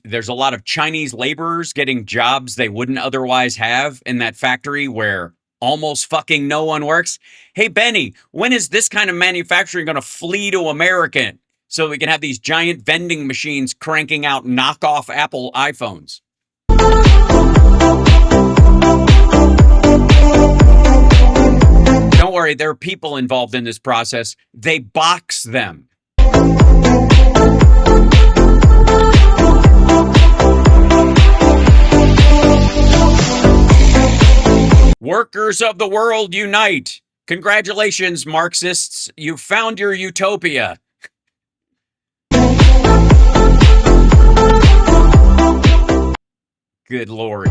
there's a lot of Chinese laborers getting jobs they wouldn't otherwise have in that factory where almost fucking no one works? Hey, Benny, when is this kind of manufacturing going to flee to America so we can have these giant vending machines cranking out knockoff Apple iPhones? Don't worry, there are people involved in this process. They box them. Workers of the world unite. Congratulations, Marxists. You found your utopia. Good Lord.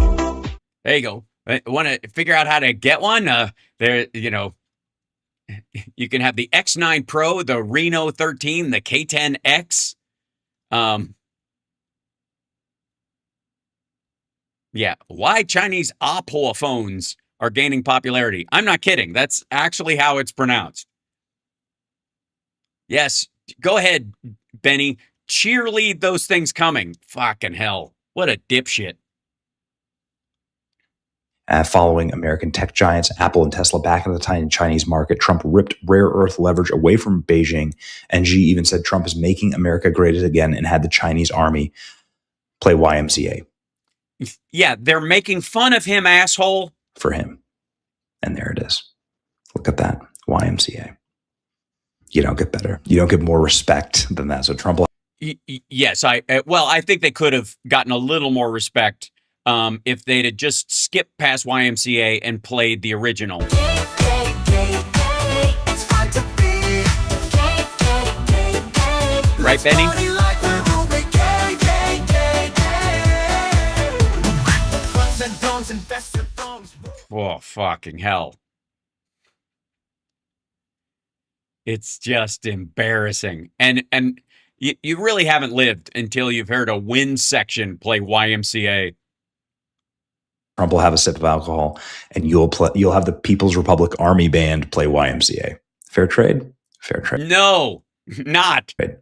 There you go. Want to figure out how to get one? There, you know, you can have the X9 Pro, the Reno 13, the K10X. Yeah, why Chinese Apple phones are gaining popularity. I'm not kidding. That's actually how it's pronounced. Yes, go ahead, Benny. Cheerlead those things coming. Fucking hell. What a dipshit. Following American tech giants Apple and Tesla back into the Chinese market, Trump ripped rare earth leverage away from Beijing, and Xi even said Trump is making America great again and had the Chinese army play YMCA. Yeah, they're making fun of him, asshole. For him. And there it is. Look at that. YMCA. You don't get better. You don't get more respect than that. So Trump. Yes, I think they could have gotten a little more respect if they'd have just skipped past YMCA and played the original. Right, Benny? Oh, fucking hell. It's just embarrassing. And you really haven't lived until you've heard a wind section play YMCA. Trump will have a sip of alcohol, and you'll have the People's Republic Army Band play YMCA. Fair trade? Fair trade. No, not. There's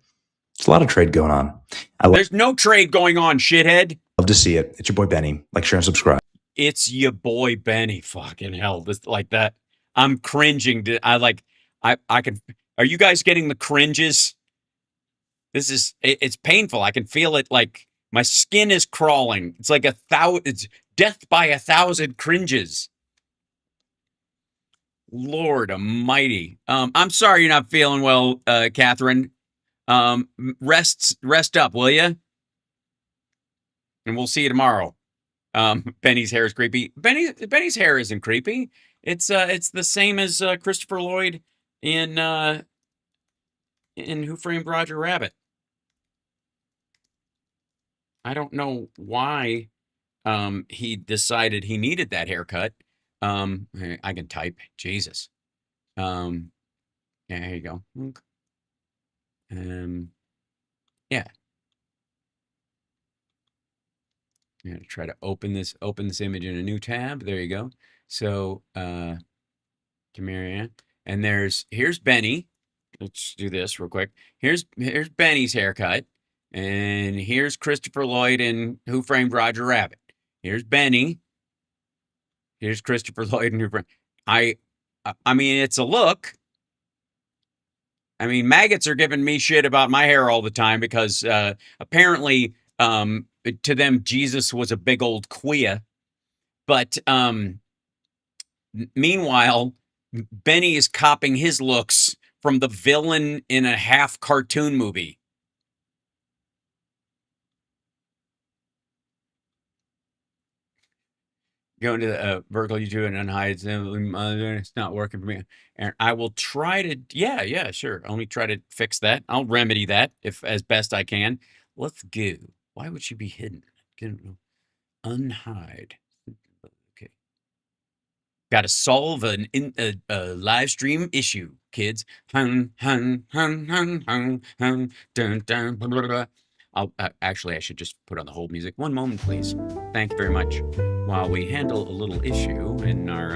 a lot of trade going on. There's no trade going on, shithead. Love to see it. It's your boy Benny. Like, share, and subscribe. It's your boy Benny. Fucking hell. This like that. I'm cringing. I can. Are you guys getting the cringes? It's painful. I can feel it. Like my skin is crawling. It's like it's death by 1,000 cringes. Lord almighty. I'm sorry you're not feeling well, Catherine. Rest up, will you? And we'll see you tomorrow. Benny's hair is creepy. Benny's hair isn't creepy. It's the same as Christopher Lloyd in Who Framed Roger Rabbit. I don't know why he decided he needed that haircut. I can type. Jesus. Yeah, there you go. Yeah. I'm gonna try to open this image in a new tab. There you go. So Demaria, and here's Benny. Let's do this real quick. Here's Benny's haircut, and here's Christopher Lloyd in Who Framed Roger Rabbit. Here's Benny. Here's Christopher Lloyd in Who Framed. I mean, it's a look. I mean, maggots are giving me shit about my hair all the time because apparently, to them, Jesus was a big old queer. But meanwhile, Benny is copying his looks from the villain in a half cartoon movie. Going to the vertical YouTube and unhide them. It's not working for me. And I will try to, yeah, sure. I'll try to fix that. I'll remedy that if as best I can. Let's go. Why would she be hidden? Unhide. Okay. Got to solve a live stream issue, kids. Dun, dun, dun, blah, blah, blah. Actually, I should just put on the hold music. One moment, please. Thank you very much. While we handle a little issue in our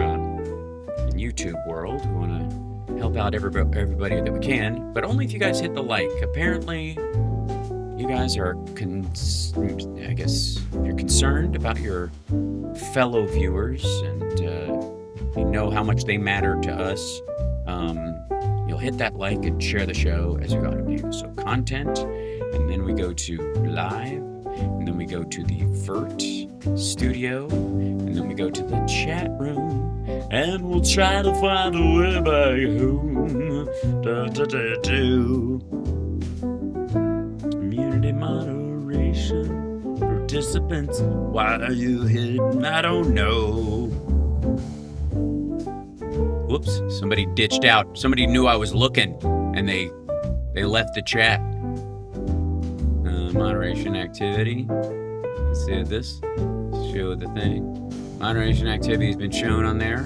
YouTube world, we want to help out everybody that we can, but only if you guys hit the like. Apparently, you guys are, I guess, if you're concerned about your fellow viewers and you know how much they matter to us, you'll hit that like and share the show as you got to do. So content, and then we go to live, and then we go to the Vert Studio, and then we go to the chat room, and we'll try to find a way back home. Community moderation, participants, why are you hidden? I don't know. Whoops, somebody ditched out. Somebody knew I was looking, and they left the chat. Moderation activity. Let's see this. Show the thing. Moderation activity has been shown on there.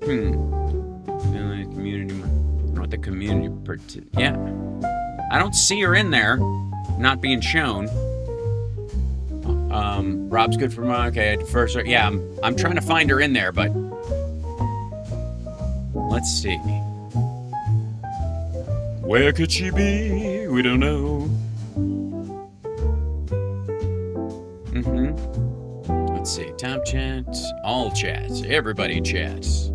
Community. I don't know what the community. Yeah. I don't see her in there. Not being shown. Rob's good for my. Okay, first. Yeah, I'm trying to find her in there, but let's see. Where could she be? We don't know. Let's see. Top chats. All chats. Everybody chats.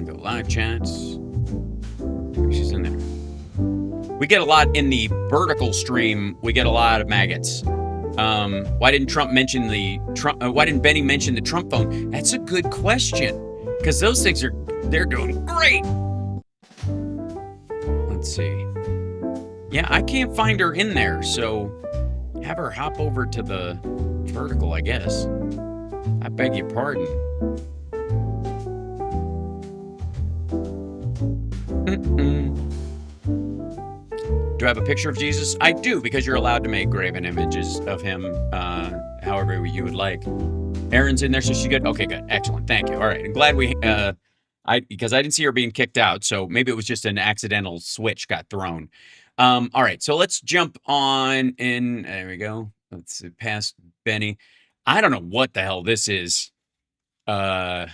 Go live chats. She's in there. We get a lot in the vertical stream. We get a lot of maggots. Why didn't Trump mention why didn't Benny mention the Trump phone? That's a good question. Because those things they're doing great. Let's see. Yeah, I can't find her in there, so have her hop over to the vertical, I guess. I beg your pardon. Do I have a picture of Jesus? I do, because you're allowed to make graven images of him however you would like. Erin's in there, so she's good. Okay, good, excellent, thank you. All right, I'm glad because I didn't see her being kicked out, so maybe it was just an accidental switch got thrown. All right, so let's jump on in. There we go. Let's see, past Benny. I don't know what the hell this is. CSL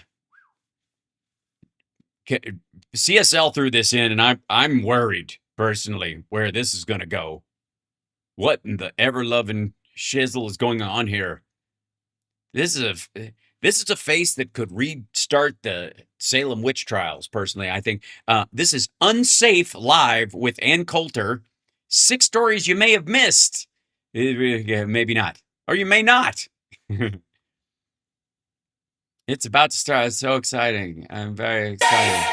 threw this in, and I'm worried personally where this is going to go. What in the ever-loving shizzle is going on here? This is a face that could restart the Salem witch trials, personally. I think this is Unsafe Live with Ann Coulter. 6 stories you may have missed. Maybe not. Or you may not. It's about to start. It's so exciting. I'm very excited.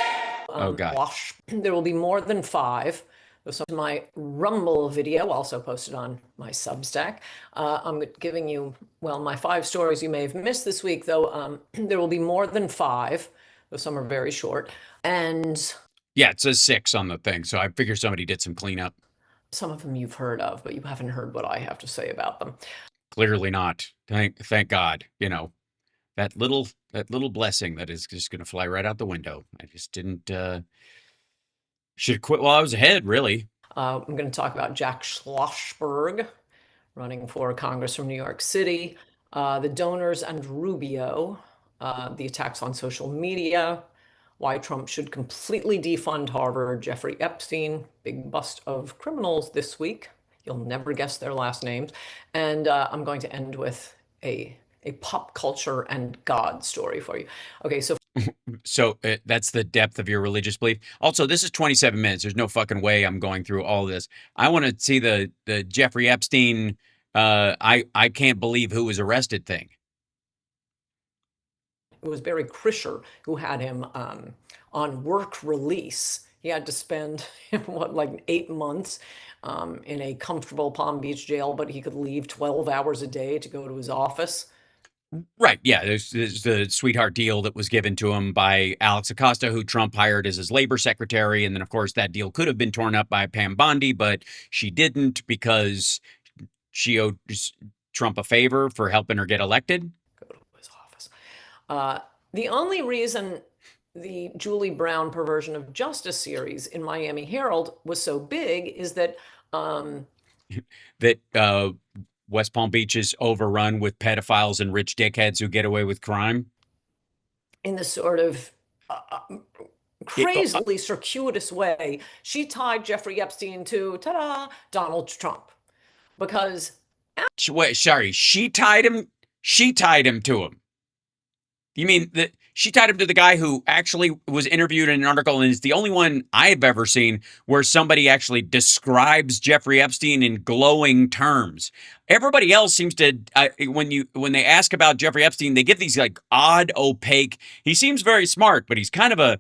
Oh, God. There will be more than 5. So my Rumble video, also posted on my Substack. I'm giving you, well, my 5 stories you may have missed this week, though. There will be more than 5, though some are very short. And Yeah, it says 6 on the thing, so I figure somebody did some cleanup. some of them you've heard of, but you haven't heard what I have to say about them. Clearly not. Thank God. You know, that little blessing that is just going to fly right out the window. I just didn't. Should have quit while I was ahead. Really. I'm going to talk about Jack Schlossberg, running for Congress from New York City, the donors and Rubio, the attacks on social media, why Trump should completely defund Harvard, Jeffrey Epstein, big bust of criminals this week. You'll never guess their last names. And I'm going to end with a pop culture and God story for you. Okay, so that's the depth of your religious belief. Also, this is 27 minutes. There's no fucking way I'm going through all this. I want to see the Jeffrey Epstein, I can't believe who was arrested thing. It was Barry Krischer who had him on work release. He had to spend, like 8 months in a comfortable Palm Beach jail, but he could leave 12 hours a day to go to his office. Right. Yeah. There's the sweetheart deal that was given to him by Alex Acosta, who Trump hired as his labor secretary. And then, of course, that deal could have been torn up by Pam Bondi, but she didn't because she owed Trump a favor for helping her get elected. Go to his office. The only reason the Julie Brown Perversion of Justice series in Miami Herald was so big is that West Palm Beach is overrun with pedophiles and rich dickheads who get away with crime. In this sort of crazily circuitous way, she tied Jeffrey Epstein to, Donald Trump. Because... Wait, sorry, she tied him to him. You mean that she tied him to the guy who actually was interviewed in an article and is the only one I've ever seen where somebody actually describes Jeffrey Epstein in glowing terms. Everybody else seems to, when they ask about Jeffrey Epstein, they give these like odd, opaque, he seems very smart, but he's kind of a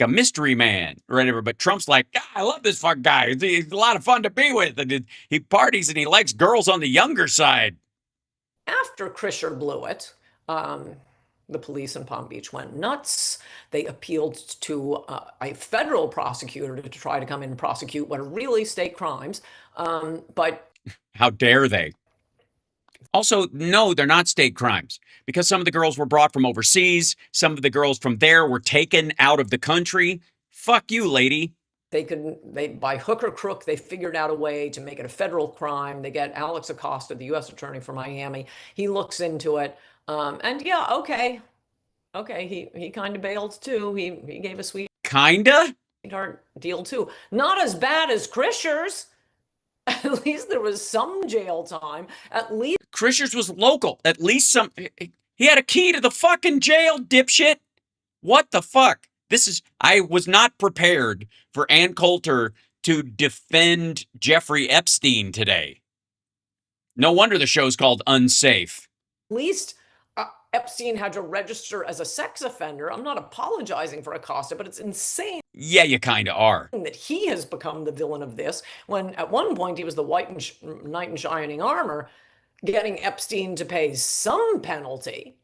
mystery man or whatever. But Trump's like, I love this fuck guy. He's a lot of fun to be with. And he parties and he likes girls on the younger side. After Krischer blew it, the police in Palm Beach went nuts. They appealed to a federal prosecutor to try to come in and prosecute what are really state crimes. But how dare they? Also, no, they're not state crimes because some of the girls were brought from overseas. Some of the girls from there were taken out of the country. Fuck you, lady. They by hook or crook, they figured out a way to make it a federal crime. They get Alex Acosta, the U.S. attorney for Miami. He looks into it. And yeah, okay, he kind of bailed too. He gave a sweetheart deal too. Not as bad as Krischer's. At least there was some jail time. At least Krischer's was local. At least some. He had a key to the fucking jail, dipshit. What the fuck? I was not prepared for Ann Coulter to defend Jeffrey Epstein today. No wonder the show's called Unsafe. At least Epstein had to register as a sex offender. I'm not apologizing for Acosta, but it's insane. Yeah, you kind of are. That he has become the villain of this, when at one point he was the knight in shining armor, getting Epstein to pay some penalty.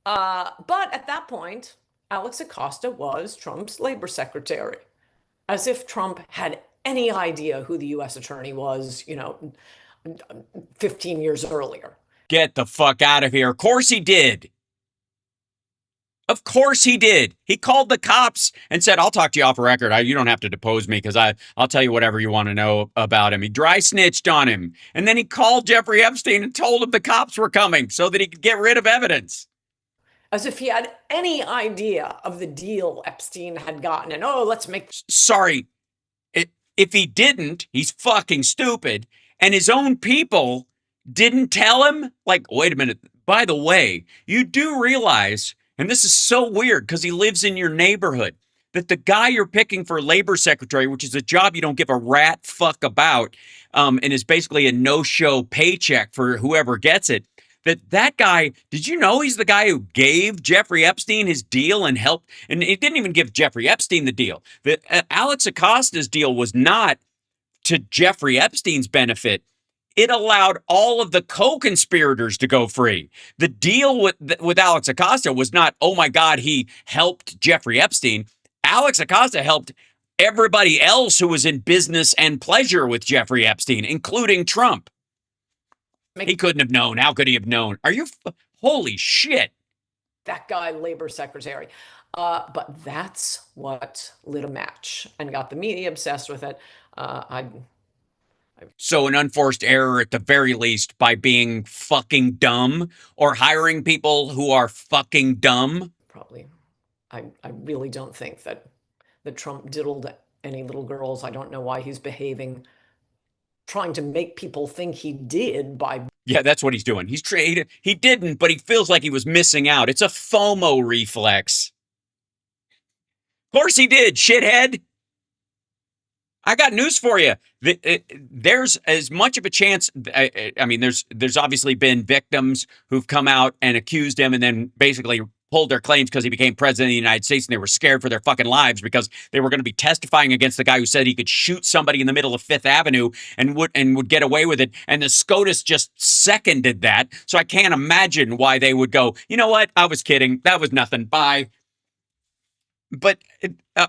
But at that point, Alex Acosta was Trump's labor secretary. As if Trump had any idea who the U.S. attorney was, 15 years earlier. Get the fuck out of here. Of course he did. Of course he did. He called the cops and said, I'll talk to you off record. You don't have to depose me because I'll tell you whatever you want to know about him. He dry snitched on him. And then he called Jeffrey Epstein and told him the cops were coming so that he could get rid of evidence. As if he had any idea of the deal Epstein had gotten. And, let's make... Sorry. If he didn't, he's fucking stupid. And his own people didn't tell him, like, wait a minute. By the way, you do realize, and this is so weird because he lives in your neighborhood, that the guy you're picking for labor secretary, which is a job you don't give a rat fuck about, and is basically a no-show paycheck for whoever gets it, that guy, did you know he's the guy who gave Jeffrey Epstein his deal and helped? And he didn't even give Jeffrey Epstein the deal. The Alex Acosta's deal was not to Jeffrey Epstein's benefit. It allowed all of the co-conspirators to go free. The deal with Alex Acosta was not, oh my God, he helped Jeffrey Epstein. Alex Acosta helped everybody else who was in business and pleasure with Jeffrey Epstein, including Trump. He couldn't have known. How could he have known? Are you? Holy shit. That guy, labor secretary. But that's what lit a match and got the media obsessed with it. So an unforced error at the very least by being fucking dumb or hiring people who are fucking dumb. Probably. I really don't think that Trump diddled any little girls. I don't know why he's trying to make people think he did by. Yeah, that's what he's doing. He didn't, but he feels like he was missing out. It's a FOMO reflex. Of course he did, shithead. I got news for you. There's as much of a chance. I mean, there's obviously been victims who've come out and accused him and then basically pulled their claims because he became president of the United States and they were scared for their fucking lives because they were going to be testifying against the guy who said he could shoot somebody in the middle of Fifth Avenue and would get away with it. And the SCOTUS just seconded that. So I can't imagine why they would go, you know what? I was kidding. That was nothing. Bye. But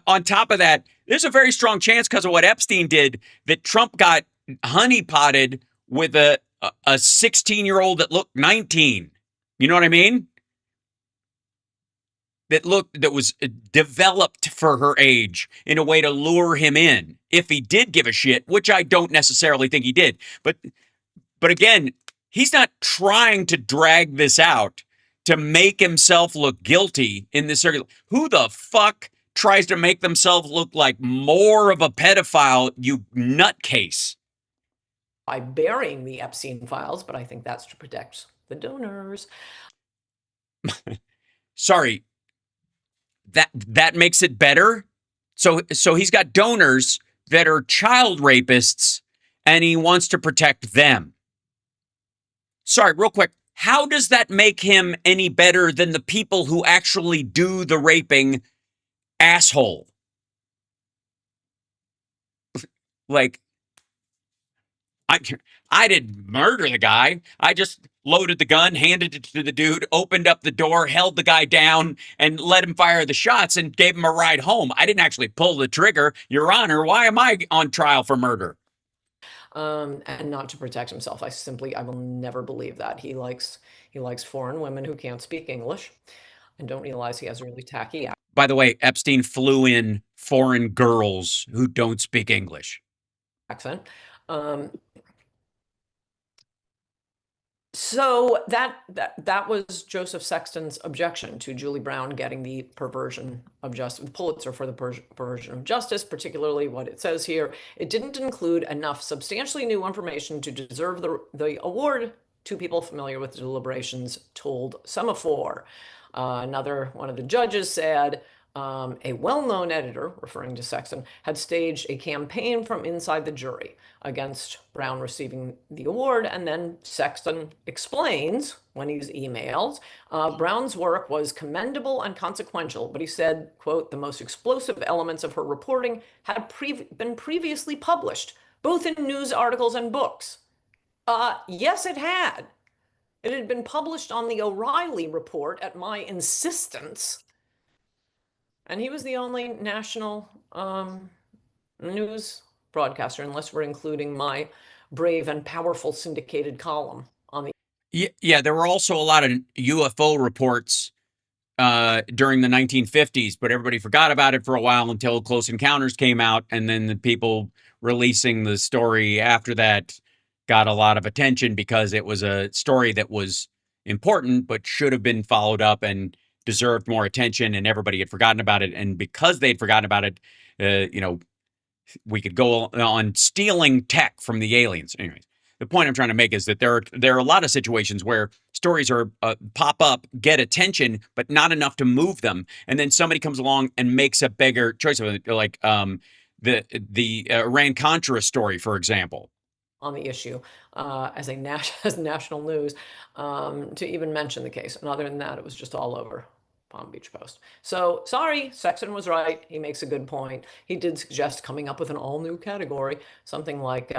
on top of that, there's a very strong chance because of what Epstein did that Trump got honeypotted with a 16-year-old that looked 19. You know what I mean? That was developed for her age in a way to lure him in. If he did give a shit, which I don't necessarily think he did. But again, he's not trying to drag this out to make himself look guilty in this circuit. Who the fuck tries to make themselves look like more of a pedophile, you nutcase? By burying the Epstein files, but I think that's to protect the donors. Sorry. That makes it better. So he's got donors that are child rapists and he wants to protect them. Sorry, real quick. How does that make him any better than the people who actually do the raping, asshole? Like, I didn't murder the guy. I just loaded the gun, handed it to the dude, opened up the door, held the guy down, and let him fire the shots and gave him a ride home. I didn't actually pull the trigger. Your Honor, why am I on trial for murder? And not to protect himself. I will never believe that. He likes foreign women who can't speak English and don't realize he has a really tacky accent. By the way, Epstein flew in foreign girls who don't speak English. So that was Joseph Sexton's objection to Julie Brown getting the perversion of justice, Pulitzer for the perversion of justice, particularly what it says here. It didn't include enough substantially new information to deserve the award. Two people familiar with the deliberations told Semaphore. Another one of the judges said, a well-known editor, referring to Sexton, had staged a campaign from inside the jury against Brown receiving the award. And then Sexton explains when he's emailed, Brown's work was commendable and consequential, but he said, quote, the most explosive elements of her reporting had been previously published, both in news articles and books. Yes, it had. It had been published on the O'Reilly report at my insistence. And he was the only national news broadcaster, unless we're including my brave and powerful syndicated column on the. Yeah, there were also a lot of UFO reports during the 1950s, but everybody forgot about it for a while until Close Encounters came out. And then the people releasing the story after that got a lot of attention because it was a story that was important, but should have been followed up and deserved more attention, and everybody had forgotten about it. And because they'd forgotten about it, we could go on stealing tech from the aliens. Anyways, the point I'm trying to make is that there are a lot of situations where stories are pop up, get attention, but not enough to move them. And then somebody comes along and makes a bigger choice of it, like the Iran-Contra story, for example. on the issue as national news to even mention the case. And other than that, it was just all over Palm Beach Post. So sorry, Sexton was right. He makes a good point. He did suggest coming up with an all-new category, something like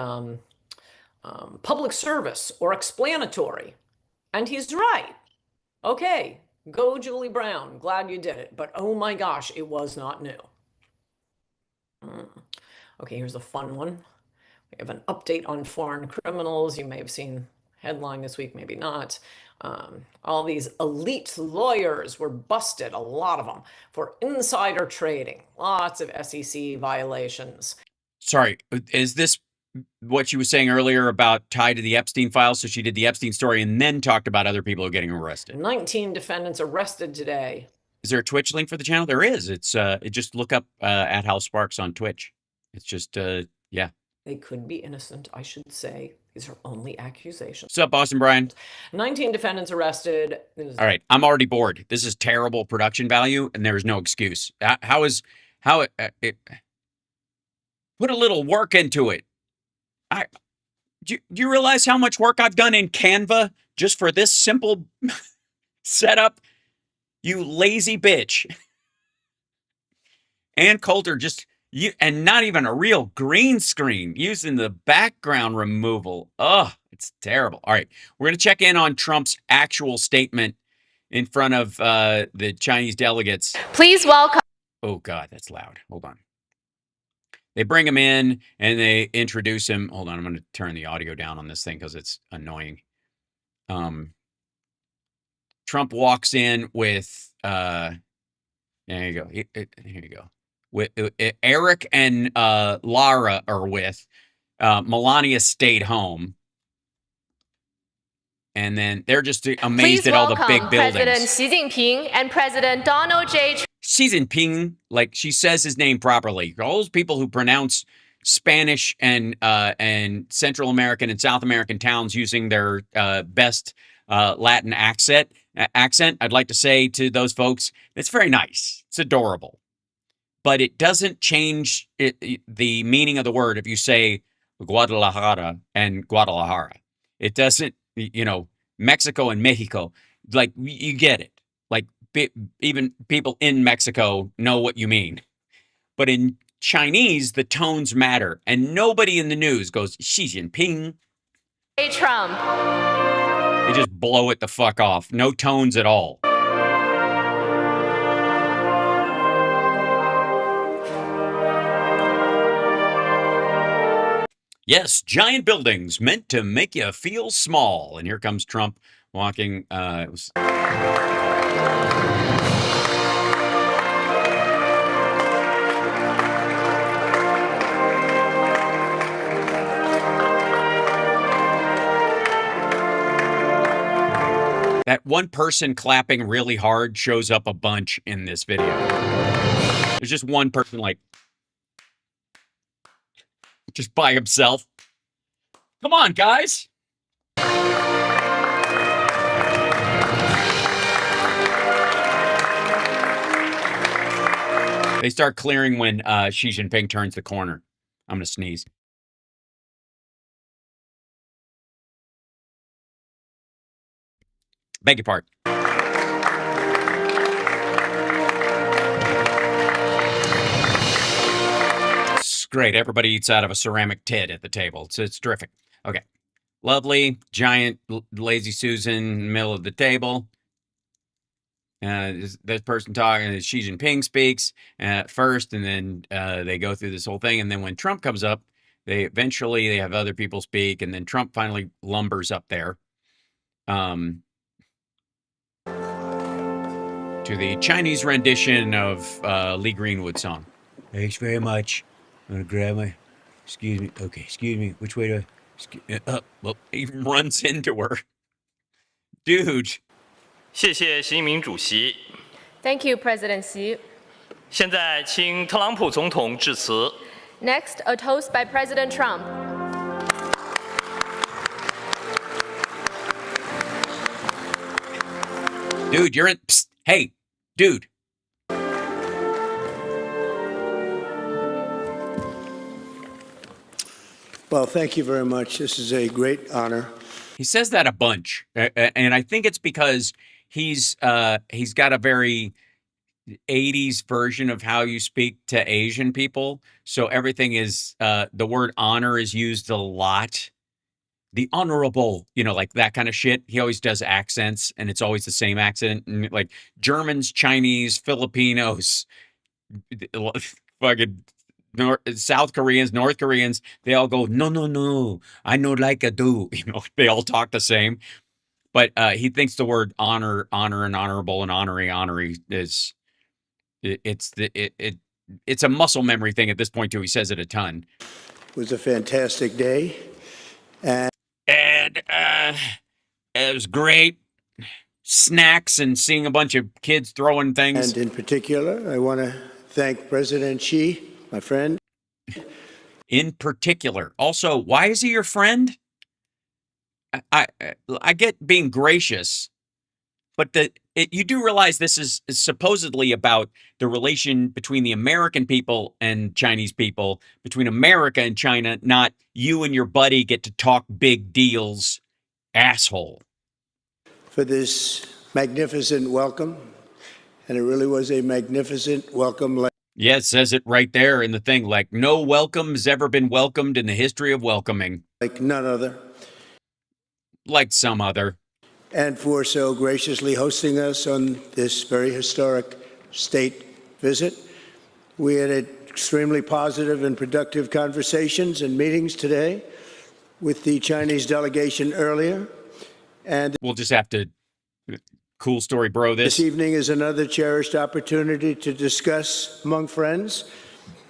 public service or explanatory. And he's right. Okay, go Julie Brown. Glad you did it. But oh my gosh, it was not new. Okay, here's a fun one. We have an update on foreign criminals. You may have seen headline this week, maybe not. All these elite lawyers were busted, a lot of them, for insider trading. Lots of SEC violations. Sorry, is this what she was saying earlier about tied to the Epstein files? So she did the Epstein story and then talked about other people who are getting arrested. 19 defendants arrested today. Is there a Twitch link for the channel? There is. It's just look up at Hal Sparks on Twitch. It's just yeah. They could be innocent, I should say. These are only accusations. What's up, Boston Brian? 19 defendants arrested. All right, I'm already bored. This is terrible production value, and there is no excuse. Put a little work into it. Do you realize how much work I've done in Canva just for this simple setup? You lazy bitch. Ann Coulter and not even a real green screen, using the background removal. Ugh, it's terrible. All right, we're going to check in on Trump's actual statement in front of the Chinese delegates. Please welcome. Oh, God, that's loud. Hold on. They bring him in and they introduce him. Hold on, I'm going to turn the audio down on this thing because it's annoying. Trump walks in with, there you go. Here you go. With Eric and Lara are with. Melania stayed home. And then they're just amazed at all the big buildings. President Xi Jinping and President Donald J. Xi Jinping, like she says his name properly. All those people who pronounce Spanish and Central American and South American towns using their best Latin accent, I'd like to say to those folks, it's very nice. It's adorable. But it doesn't change the meaning of the word if you say Guadalajara and Guadalajara. It doesn't, Mexico and Mexico, like you get it. Like even people in Mexico know what you mean. But in Chinese, the tones matter. And nobody in the news goes, Xi Jinping. Trump. They just blow it the fuck off. No tones at all. Yes, giant buildings meant to make you feel small. And here comes Trump walking. That one person clapping really hard shows up a bunch in this video. There's just one person just by himself. Come on, guys. They start clearing when Xi Jinping turns the corner. I'm going to sneeze. Beg your pardon. It's great. Everybody eats out of a ceramic tit at the table. It's terrific. Okay. Lovely, giant, lazy Susan, middle of the table. This person talking, Xi Jinping speaks first, and then they go through this whole thing. And then when Trump comes up, they have other people speak, and then Trump finally lumbers up there. To the Chinese rendition of Lee Greenwood's song. Thanks very much. I'm going to grab my... Excuse me. Okay, excuse me. Which way do I... well, even runs into her. Dude. 谢谢习近平主席。 Thank you, President Xi. 现在请特朗普总统致辞。 Next, a toast by President Trump. Dude, you're in... Psst, hey, dude. Well, thank you very much. This is a great honor. He says that a bunch, and I think it's because he's got a very 80s version of how you speak to Asian people. So everything is the word honor is used a lot. The honorable, like that kind of shit. He always does accents, and it's always the same accent. And like Germans, Chinese, Filipinos, fucking South Koreans, North Koreans, they all go, no, no, no, I know like I do. They all talk the same. But he thinks the word honor, and honorable, and honorary is it's a muscle memory thing at this point too. He says it a ton. It was a fantastic day. And it was great. Snacks and seeing a bunch of kids throwing things. And in particular, I want to thank President Xi, my friend. In particular. Also, why is he your friend? I get being gracious, but you do realize this is supposedly about the relation between the American people and Chinese people, between America and China, not you and your buddy get to talk big deals, asshole. For this magnificent welcome, and it really was a magnificent welcome. Yeah, it says it right there in the thing, like no welcome has ever been welcomed in the history of welcoming. Like none other. Like some other. And for so graciously hosting us on this very historic state visit. We had extremely positive and productive conversations and meetings today with the Chinese delegation earlier. And we'll just have to cool story, bro. This evening is another cherished opportunity to discuss among friends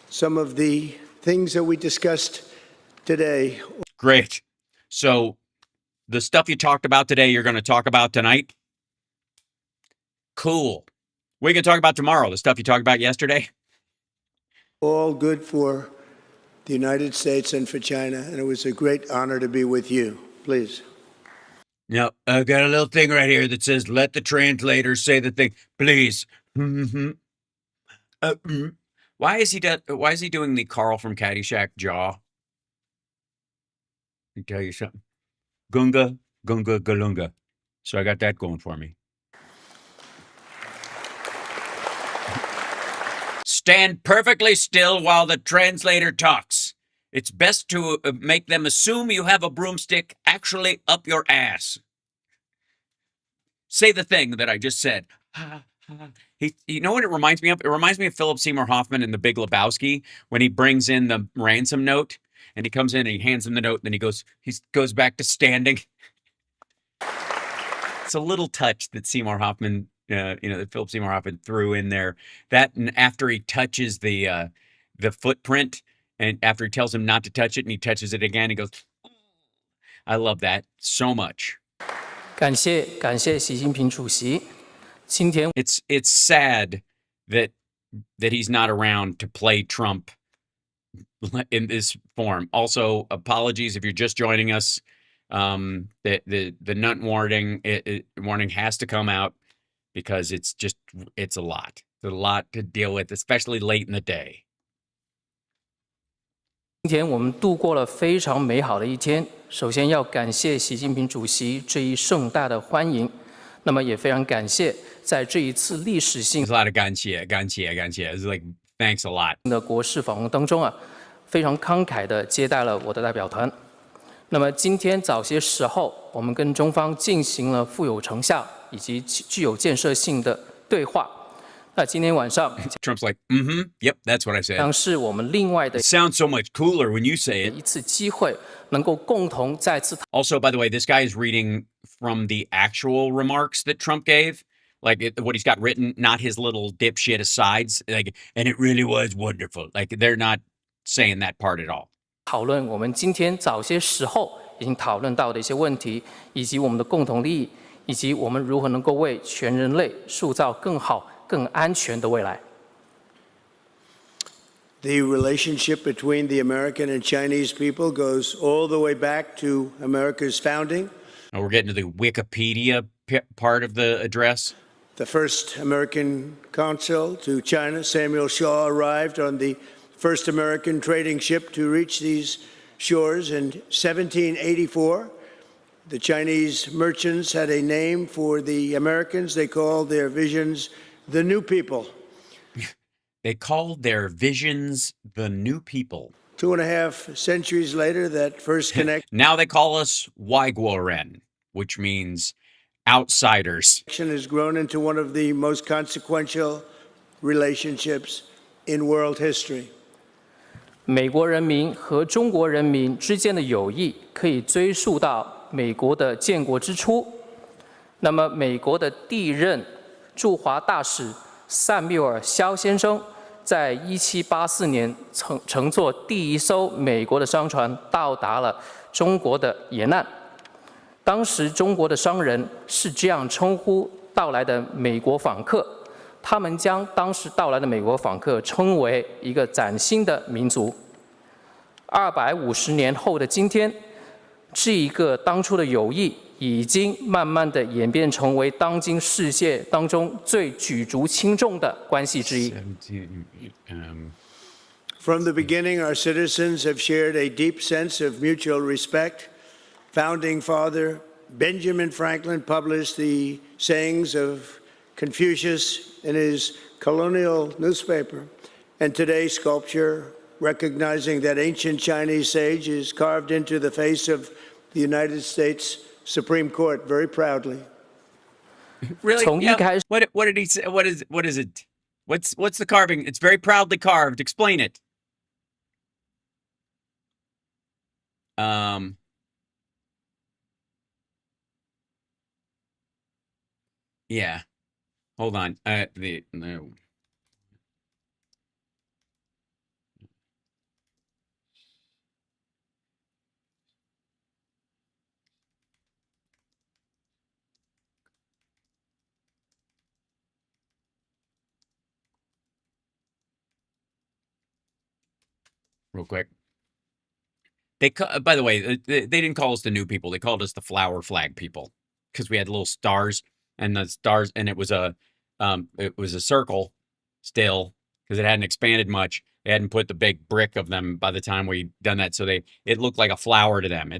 some of the things that we discussed today. Great. So the stuff you talked about today, you're going to talk about tonight? Cool. What are you going to talk about tomorrow? The stuff you talked about yesterday? All good for the United States and for China. And it was a great honor to be with you. Please. Now, I've got a little thing right here that says, let the translator say the thing. Please. Why is he doing the Carl from Caddyshack jaw? Let me tell you something. Gunga, gunga, galunga. So I got that going for me. Stand perfectly still while the translator talks. It's best to make them assume you have a broomstick actually up your ass. Say the thing that I just said. You know what it reminds me of? It reminds me of Philip Seymour Hoffman in The Big Lebowski when he brings in the ransom note and he comes in and he hands him the note and then he goes back to standing. It's a little touch that Seymour Hoffman, that Philip Seymour Hoffman threw in there. That and after he touches the footprint. And after he tells him not to touch it and he touches it again, he goes, I love that so much. 感谢习近平主席。今天 It's sad that he's not around to play Trump in this form. Also, apologies if you're just joining us. The nut warning warning has to come out because it's a lot. It's a lot to deal with, especially late in the day. 今天我们度过了非常美好的一天。首先要感谢习近平主席这一盛大的欢迎，那么也非常感谢在这一次历史性 There's a lot of 感谢。It's like thanks a lot 的国事访问当中啊，非常慷慨地接待了我的代表团。那么今天早些时候，我们跟中方进行了富有成效以及具有建设性的对话。那今天晚上 Trump's like, yep, that's what I said. 将是我们另外的 It sounds so much cooler when you say it. 一次机会，能够共同再次 Also, by the way, this guy is reading from the actual remarks that Trump gave, like what he's got written, not his little dipshit asides. Like, and it really was wonderful. Like, they're not saying that part at all. 讨论我们今天早些时候已经讨论到的一些问题，以及我们的共同利益，以及我们如何能够为全人类塑造更好、更安全的未来。The relationship between the American and Chinese people goes all the way back to America's founding. Now we're getting to the Wikipedia part of the address. The first American consul to China, Samuel Shaw, arrived on the first American trading ship to reach these shores in 1784. The Chinese merchants had a name for the Americans. They called their visions the New People. They called their visions the New People. 2.5 centuries later, that first connection Now they call us Waiguoren, which means outsiders. has grown into one of the most consequential relationships in world history. 美国人民和中国人民之间的友谊可以追溯到美国的建国之初。那么，美国的第一任驻华大使塞缪尔·肖先生，在1784年乘坐第一艘美国的商船到达了中国的沿岸。当时中国的商人是这样称呼到来的美国访客，他们将当时到来的美国访客称为一个崭新的民族。250年后的今天，这一个当初的友谊已经慢慢的演变成为当今世界当中最举足轻重的关系之一。From the beginning, our citizens have shared a deep sense of mutual respect. Founding Father Benjamin Franklin published the sayings of Confucius in his colonial newspaper, and today's sculpture, recognizing that ancient Chinese sage, is carved into the face of the United States Supreme Court very proudly. Really? 从一开始 What did he say? What is it? What's the carving? It's very proudly carved. Explain it. Yeah. Hold on. No. Real quick. By the way, they didn't call us the New People. They called us the Flower Flag People because we had little stars, and the stars, and it was a circle still because it hadn't expanded much. They hadn't put the big brick of them by the time we done that, so it looked like a flower to them.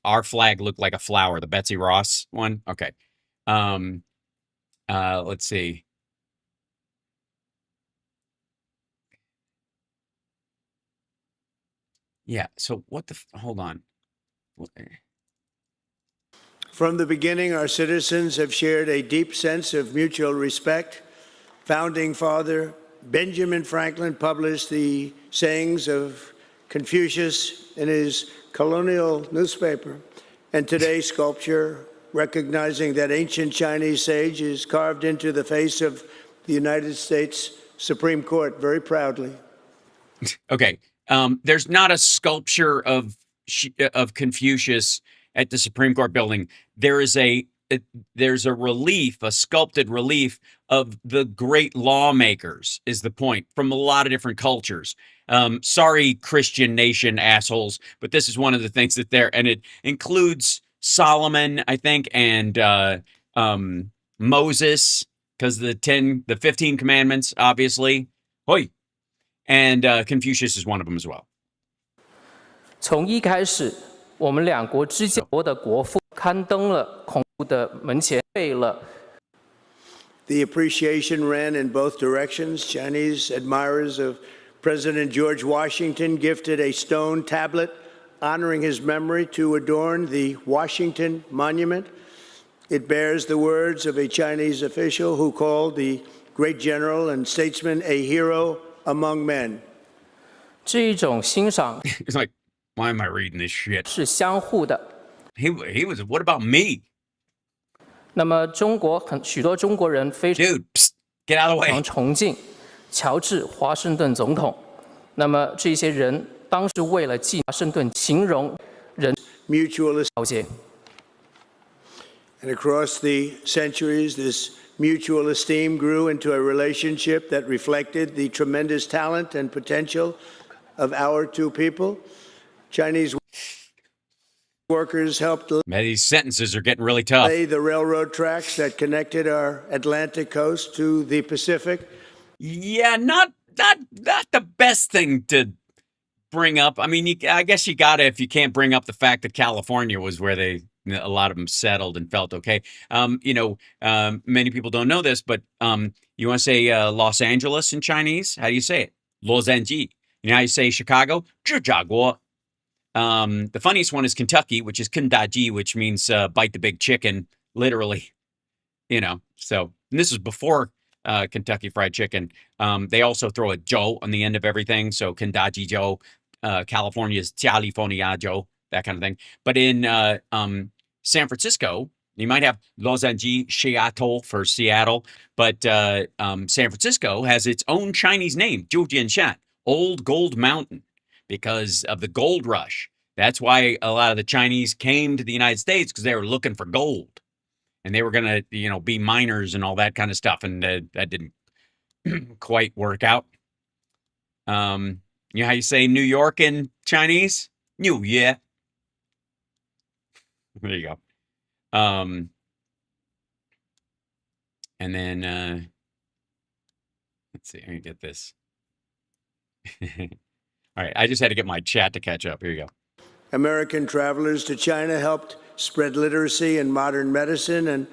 Our flag looked like a flower. The Betsy Ross one. Okay. Let's see. Yeah. So what the? Hold on. From the beginning, our citizens have shared a deep sense of mutual respect. Founding Father Benjamin Franklin published the sayings of Confucius in his colonial newspaper, and today's sculpture, recognizing that ancient Chinese sage, is carved into the face of the United States Supreme Court very proudly. Okay. There's not a sculpture of Confucius at the Supreme Court building. There's a relief, a sculpted relief of the great lawmakers, is the point, from a lot of different cultures. Sorry, Christian nation assholes, but this is one of the things that and it includes Solomon, I think, and Moses, because the 15 commandments, obviously. Hoi. And Confucius is one of them as well. 从一开始，我们两国之间的国父刊登了孔夫的门前背了。The appreciation ran in both directions. Chinese admirers of President George Washington gifted a stone tablet honoring his memory to adorn the Washington Monument. It bears the words of a Chinese official who called the great general and statesman a hero among men. 这一种欣赏 It's like, why am I reading this shit? 是相互的。He was. What about me? 那么许多中国人非常 Dude, psst, get out of the way. 崇敬乔治·华盛顿总统。那么这些人当时为了纪华盛顿，形容人 Mutual 了解。 And across the centuries, this mutual esteem grew into a relationship that reflected the tremendous talent and potential of our two people. Chinese workers helped Man, these sentences are getting really tough. lay the railroad tracks that connected our Atlantic coast to the Pacific. Yeah, not the best thing to bring up. I mean, I guess you gotta if you can't bring up the fact that California was where a lot of them settled and felt okay. Many people don't know this, but you want to say Los Angeles in Chinese? How do you say it? Los Angeles. You know how you say Chicago? 芝加哥. The funniest one is Kentucky, which is Kendaji, which means bite the big chicken, literally. So and this is before Kentucky Fried Chicken. They also throw a Joe on the end of everything. So Kendaji Joe, California's California Joe, that kind of thing. But in San Francisco, you might have Los Angeles, Seattle for Seattle, but San Francisco has its own Chinese name, Zhoujianshan, Old Gold Mountain, because of the gold rush. That's why a lot of the Chinese came to the United States, because they were looking for gold. And they were going to, be miners and all that kind of stuff. And that didn't quite work out. You know how you say New York in Chinese? New York. There you go. And then, let's see, I can get this. All right, I just had to get my chat to catch up. Here you go. American travelers to China helped spread literacy in modern medicine, and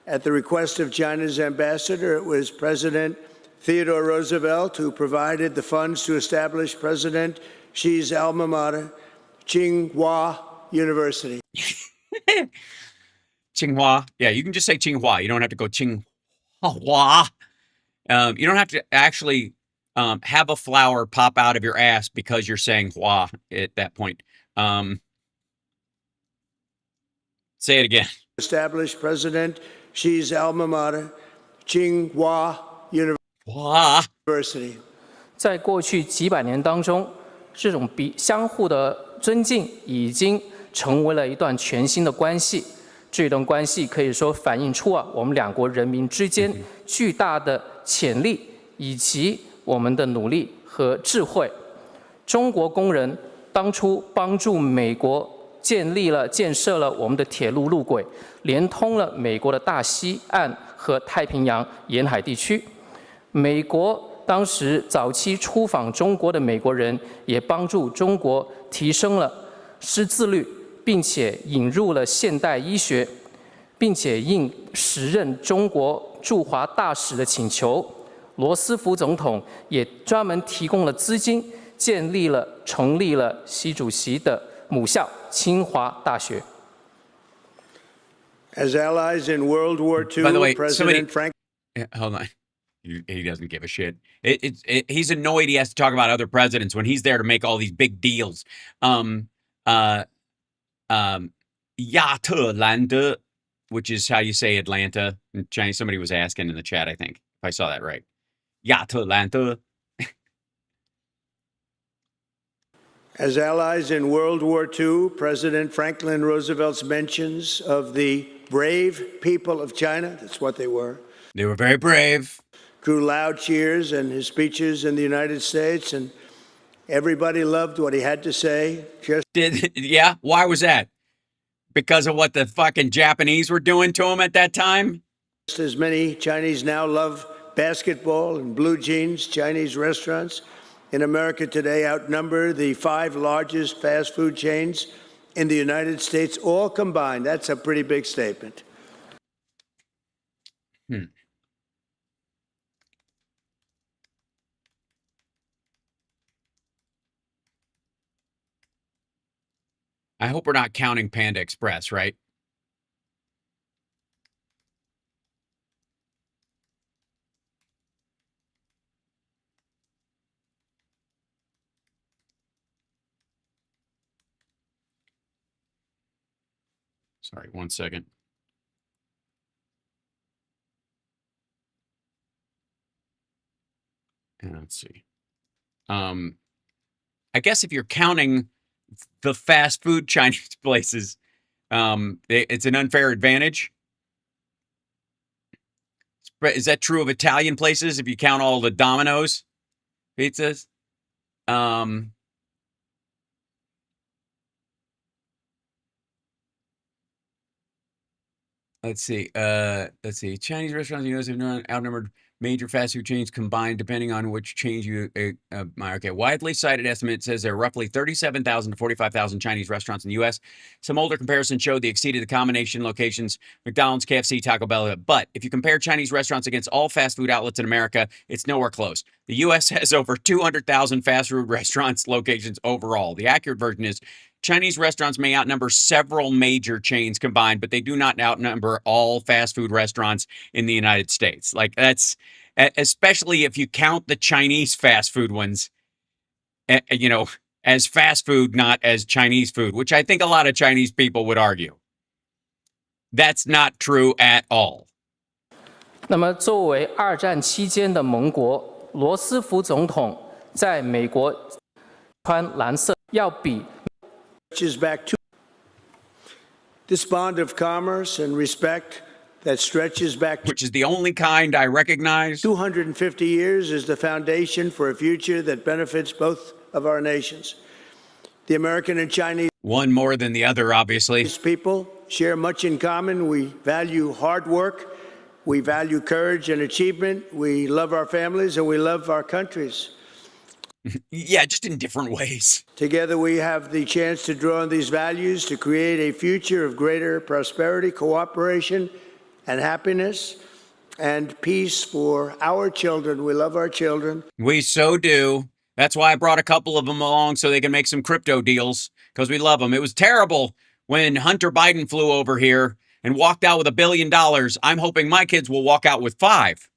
at the request of China's ambassador, it was President Theodore Roosevelt who provided the funds to establish President Xi's alma mater, Tsinghua University. Tsinghua. Yeah, you can just say Tsinghua. You don't have to go Tsinghua. You don't have to actually have a flower pop out of your ass because you're saying Hua at that point. Say it again. Established President Xi's alma mater, Tsinghua University. 在过去几百年当中，这种相互的尊敬已经成为了一段全新的关系。这段关系可以说反映出我们两国人民之间巨大的潜力以及我们的努力和智慧。中国工人当初帮助美国建设了我们的铁路路轨，连通了美国的大西岸和太平洋沿海地区。美国当时早期出访中国的美国人也帮助中国提升了识字率，并且引入了现代医学，并且应时任中国驻华大使的请求，罗斯福总统也专门提供了资金，成立了习主席的母校清华大学。As allies in World War II, By the way, President Franklin. Hold on. He doesn't give a shit. He's annoyed he has to talk about other presidents when he's there to make all these big deals. Yatalanda, which is how you say Atlanta in Chinese. Somebody was asking in the chat, I think, if I saw that right. Yatalanda. As allies in World War II, President Franklin Roosevelt's mentions of the brave people of China, that's what they were. They were very brave. Drew loud cheers in his speeches in the United States, and everybody loved what he had to say. Yeah? Why was that? Because of what the fucking Japanese were doing to him at that time? Just as many Chinese now love basketball and blue jeans, Chinese restaurants in America today outnumber the 5 largest fast food chains in the United States, all combined. That's a pretty big statement. I hope we're not counting Panda Express, right? Sorry, 1 second. And let's see. I guess if you're counting the fast food Chinese places, it's an unfair advantage. Is that true of Italian places if you count all the Domino's pizzas? Let's see. Chinese restaurants in the U.S. have outnumbered major fast food chains combined, depending on which chains you. Okay, widely cited estimate says there are roughly 37,000 to 45,000 Chinese restaurants in the U.S. Some older comparisons showed they exceeded the combination locations: McDonald's, KFC, Taco Bell. But if you compare Chinese restaurants against all fast food outlets in America, it's nowhere close. The U.S. has over 200,000 fast food restaurants locations overall. The accurate version is Chinese restaurants may outnumber several major chains combined, but they do not outnumber all fast food restaurants in the United States. Like, that's, especially if you count the Chinese fast food ones, as fast food, not as Chinese food, which I think a lot of Chinese people would argue. That's not true at all. 那么，作为二战期间的盟国，罗斯福总统在美国穿蓝色，要比 back to this bond of commerce and respect that stretches back, which is the only kind I recognize. 250 years is the foundation for a future that benefits both of our nations. The American and Chinese, one more than the other, obviously. People share much in common. We value hard work. We value courage and achievement. We love our families and we love our countries. Yeah, just in different ways. Together, we have the chance to draw on these values to create a future of greater prosperity, cooperation, and happiness, and peace for our children. We love our children. We so do. That's why I brought a couple of them along so they can make some crypto deals, because we love them. It was terrible when Hunter Biden flew over here and walked out with $1 billion. I'm hoping my kids will walk out with 5.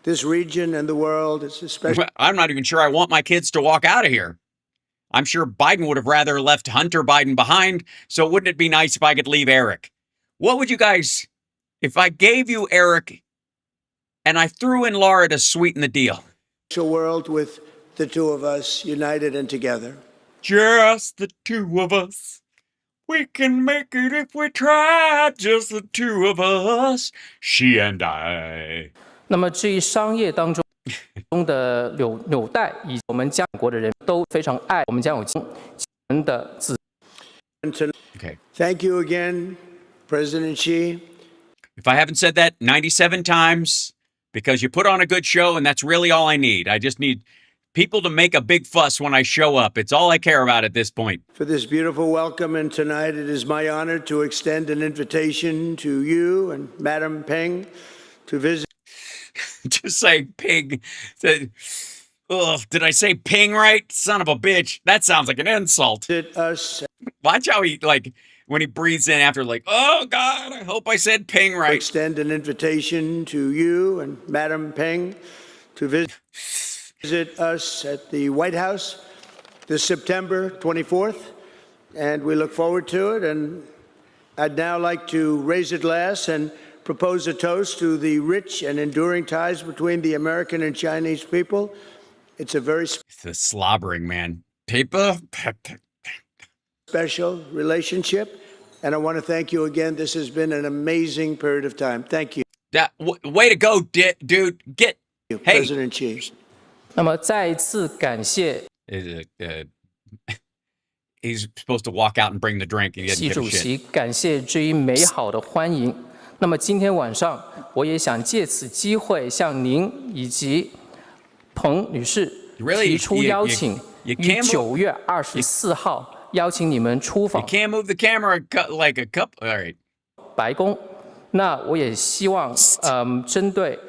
This region and the world is especially... I'm not even sure I want my kids to walk out of here. I'm sure Biden would have rather left Hunter Biden behind, so wouldn't it be nice if I could leave Eric? What would you guys... If I gave you Eric and I threw in Laura to sweeten the deal? A world with the two of us united and together. Just the two of us. We can make it if we try. Just the two of us. She and I. 那么至于商业当中的纽带，以我们家国的人都非常爱，我们将有我们的子。Okay. Thank you again, President Xi. If I haven't said that 97 times, because you put on a good show, and that's really all I need. I just need people to make a big fuss when I show up. It's all I care about at this point. For this beautiful welcome, and tonight it is my honor to extend an invitation to you and Madam Peng to visit. Just say pig. Ugh, did I say ping right? Son of a bitch. That sounds like an insult. Watch how he, like, when he breathes in after, like, oh, God, I hope I said ping right. Extend an invitation to you and Madam Peng to visit us at the White House this September 24th, and we look forward to it. And I'd now like to raise a glass and propose a toast to the rich and enduring ties between the American and Chinese people. It's a very the slobbering man. Paper. Special relationship, and I want to thank you again. This has been an amazing period of time. Thank you. Way to go, dude. Get hey, President Xi. 那么再一次感谢 He's supposed to walk out and bring the drink. 习主席，感谢这一美好的欢迎。那么今天晚上，我也想借此机会向您以及彭女士提出邀请，于9月24号。邀请你们出访 You can't move the camera like a cup. All right. 白宫。那我也希望，针对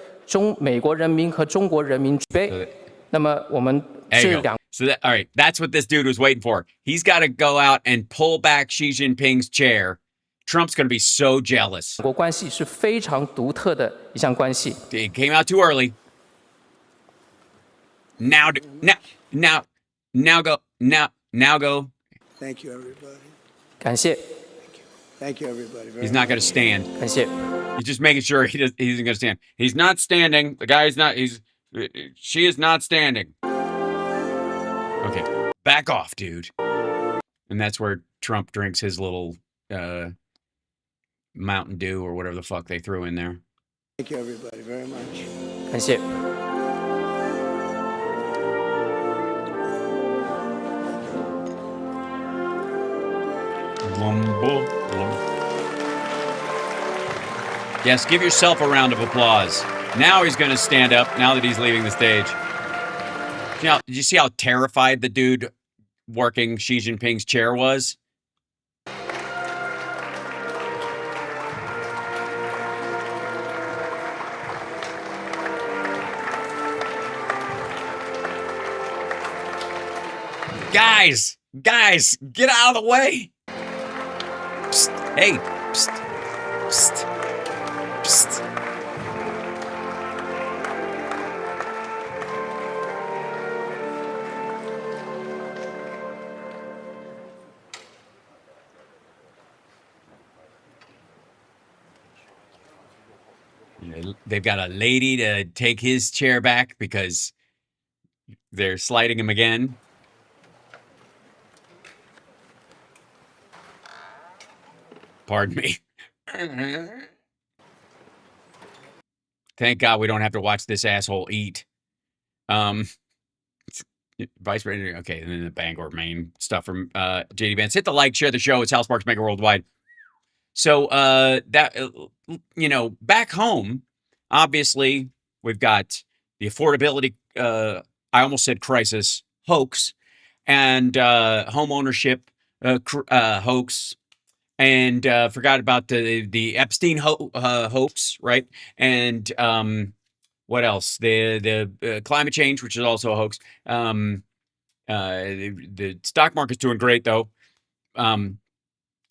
美国人民和中国人民杯，那么我们这两。So that, all right, that's what this dude was waiting for. He's got to go out and pull back Xi Jinping's chair. Trump's going to be so jealous. 国关系是非常独特的一项关系。It came out too early. Now go. Thank you, everybody. 感谢。Thank you, everybody. He's not going to stand. 感謝 He's just making sure he isn't going to stand. He's not standing. The guy is not. She is not standing. Okay, back off, dude. And that's where Trump drinks his little Mountain Dew or whatever the fuck they threw in there. Thank you, everybody, very much. 感謝。Yes, give yourself a round of applause. Now he's going to stand up now that he's leaving the stage. Did you see how terrified the dude working Xi Jinping's chair was? Guys, get out of the way. Psst, hey, psst, psst, psst. They've got a lady to take his chair back because they're slighting him again. Pardon me. Thank God we don't have to watch this asshole eat. Vice President, okay, and then the Bangor, Maine stuff from JD Vance. Hit the like, share the show. It's Hal Sparks Mega Worldwide. So back home, obviously, we've got the affordability, I almost said crisis, hoax, and home ownership hoax. And forgot about the Epstein hoax, right? And what else? The climate change, which is also a hoax. The stock market's doing great, though.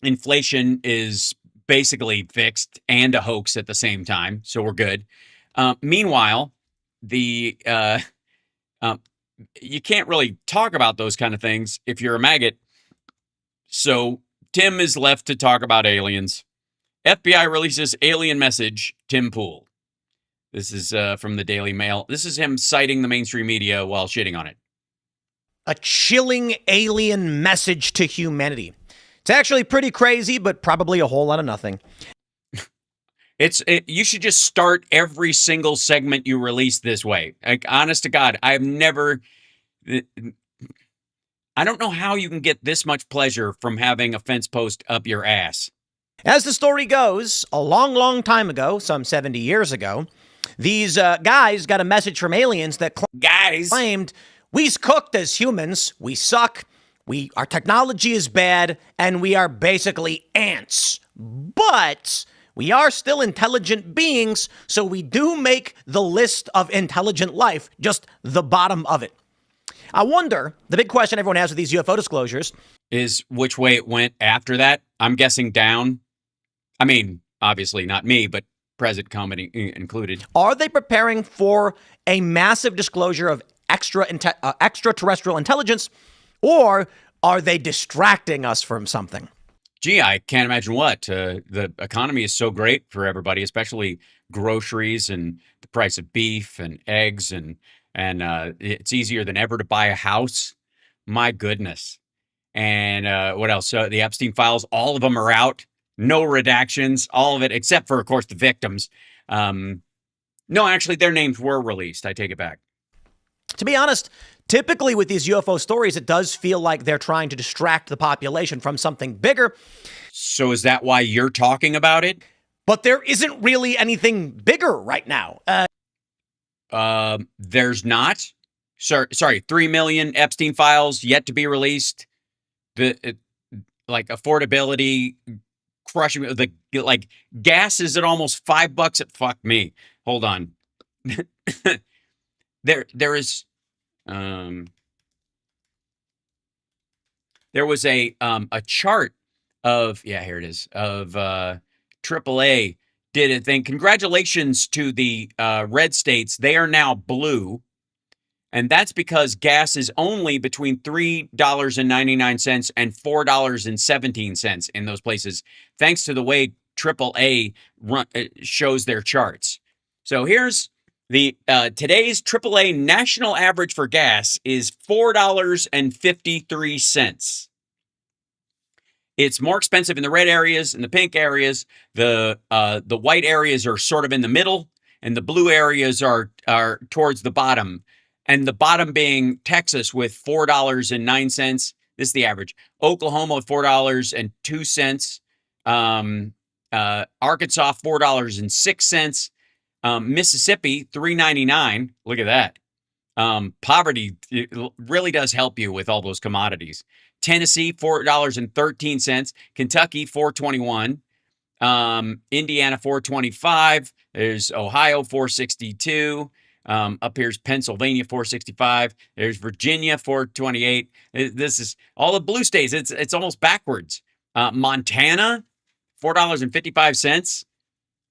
Inflation is basically fixed and a hoax at the same time, so we're good. Meanwhile, you can't really talk about those kind of things if you're a maggot. So Tim is left to talk about aliens. FBI releases alien message, Tim Pool. This is from the Daily Mail. This is him citing the mainstream media while shitting on it. A chilling alien message to humanity. It's actually pretty crazy, but probably a whole lot of nothing. You should just start every single segment you release this way. Like, honest to God, I don't know how you can get this much pleasure from having a fence post up your ass. As the story goes, a long, long time ago, some 70 years ago, these guys got a message from aliens that claimed, we's cooked as humans, we suck, our technology is bad, and we are basically ants. But we are still intelligent beings, so we do make the list of intelligent life, just the bottom of it. I wonder, the big question everyone has with these UFO disclosures is which way it went after that. I'm guessing down. I mean, obviously not me, but President Company included. Are they preparing for a massive disclosure of extraterrestrial intelligence, or are they distracting us from something? Gee, I can't imagine what. The economy is so great for everybody, especially groceries and the price of beef and eggs, and it's easier than ever to buy a house. My goodness. And what else? The Epstein files, all of them are out. No redactions, all of it, except for, of course, the victims. No, actually, their names were released. I take it back. To be honest, typically with these UFO stories, it does feel like they're trying to distract the population from something bigger. So is that why you're talking about it? But there isn't really anything bigger right now. There's not. Sorry, 3 million Epstein files yet to be released. Affordability crushing. Gas is at almost $5 at fuck me. Hold on. There was a chart of, here it is, of AAA did a thing. Congratulations to the red states. They are now blue. And that's because gas is only between $3.99 and $4.17 in those places, thanks to the way AAA shows their charts. So here's the today's AAA national average for gas is $4.53. It's more expensive in the red areas and the pink areas. The white areas are sort of in the middle, and the blue areas are towards the bottom. And the bottom being Texas with $4.09. This is the average. Oklahoma with $4.02. Arkansas, $4.06. Mississippi, $3.99. Look at that. Poverty really does help you with all those commodities. Tennessee, $4.13. Kentucky, $4.21. Indiana, $4.25. There's Ohio, $4.62. Up here's Pennsylvania, $4.65. There's Virginia, $4.28. This is all the blue states. It's almost backwards. Montana, $4.55.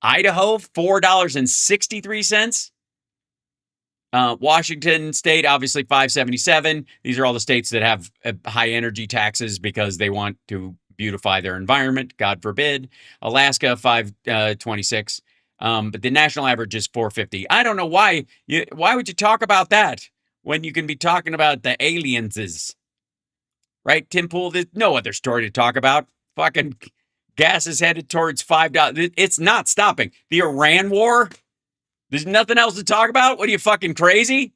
Idaho, $4.63. Washington State, obviously $5.77. These are all the states that have high energy taxes because they want to beautify their environment. God forbid. Alaska, $5.26. But the national average is $4.50. I don't know why. Why would you talk about that when you can be talking about the alienses? Right, Tim Pool? There's no other story to talk about. Fucking gas is headed towards $5. It's not stopping. The Iran war? There's nothing else to talk about? What are you, fucking crazy?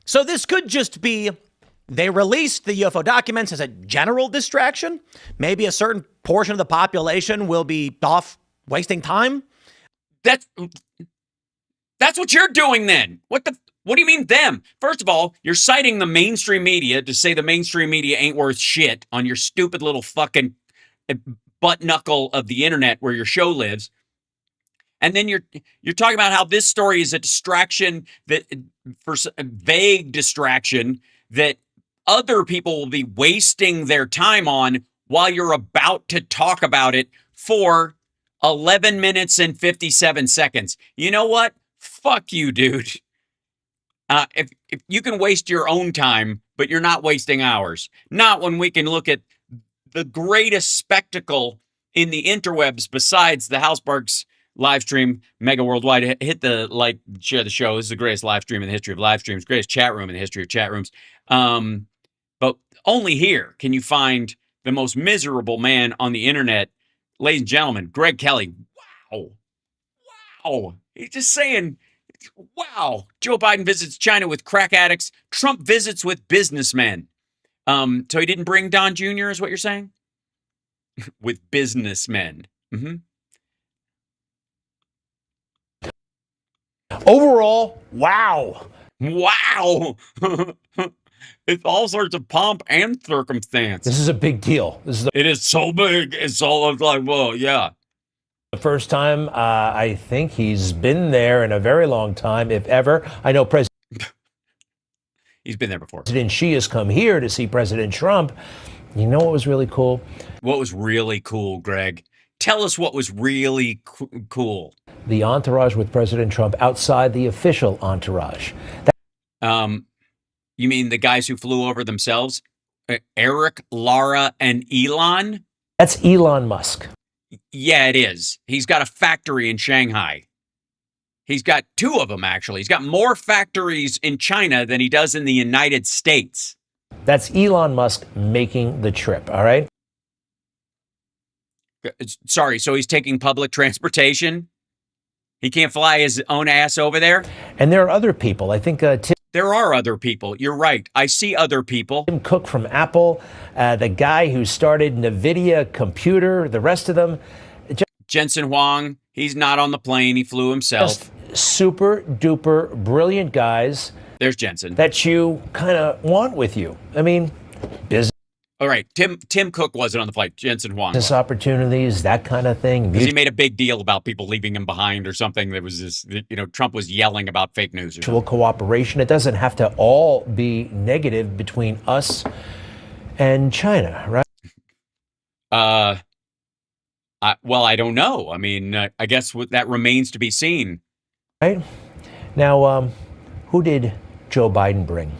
So this could just be they released the UFO documents as a general distraction. Maybe a certain portion of the population will be off wasting time. That's what you're doing then. What do you mean them? First of all, you're citing the mainstream media to say the mainstream media ain't worth shit on your stupid little fucking butt knuckle of the internet where your show lives. And then you're talking about how this story is a distraction for a vague distraction that other people will be wasting their time on while you're about to talk about it for 11 minutes and 57 seconds. You know what? Fuck you, dude. If you can waste your own time, but you're not wasting ours. Not when we can look at the greatest spectacle in the interwebs besides the House Sparks live stream, mega worldwide. Hit the like, share the show. This is the greatest live stream in the history of live streams, greatest chat room in the history of chat rooms. But only here can you find the most miserable man on the internet. Ladies and gentlemen, Greg Kelly. Wow. He's just saying, wow. Joe Biden visits China with crack addicts. Trump visits with businessmen. So he didn't bring Don Jr., is what you're saying? With businessmen. Mm-hmm. Overall, wow. It's all sorts of pomp and circumstance. This is a big deal. It is so big. It's all like, well, yeah. The first time I think he's been there in a very long time, if ever. I know he's been there before. President Xi has come here to see President Trump. You know what was really cool? What was really cool, Greg? Tell us what was really cool. The entourage with President Trump outside the official entourage. You mean the guys who flew over themselves? Eric, Lara, and Elon? That's Elon Musk. Yeah, it is. He's got a factory in Shanghai. He's got two of them, actually. He's got more factories in China than he does in the United States. That's Elon Musk making the trip, all right? Sorry, so he's taking public transportation? He can't fly his own ass over there? And there are other people. I think there are other people. You're right. I see other people. Tim Cook from Apple, the guy who started NVIDIA Computer, the rest of them. Jensen Huang, he's not on the plane. He flew himself. Super duper brilliant guys. There's Jensen. That you kind of want with you. I mean, business. All right, Tim Cook wasn't on the flight. Jensen Huang. Business opportunities, that kind of thing. Because he made a big deal about people leaving him behind or something. There was this, Trump was yelling about fake news. Mutual cooperation. It doesn't have to all be negative between us and China, right? Well, I don't know. I mean, I guess that remains to be seen. Right. Now, who did Joe Biden bring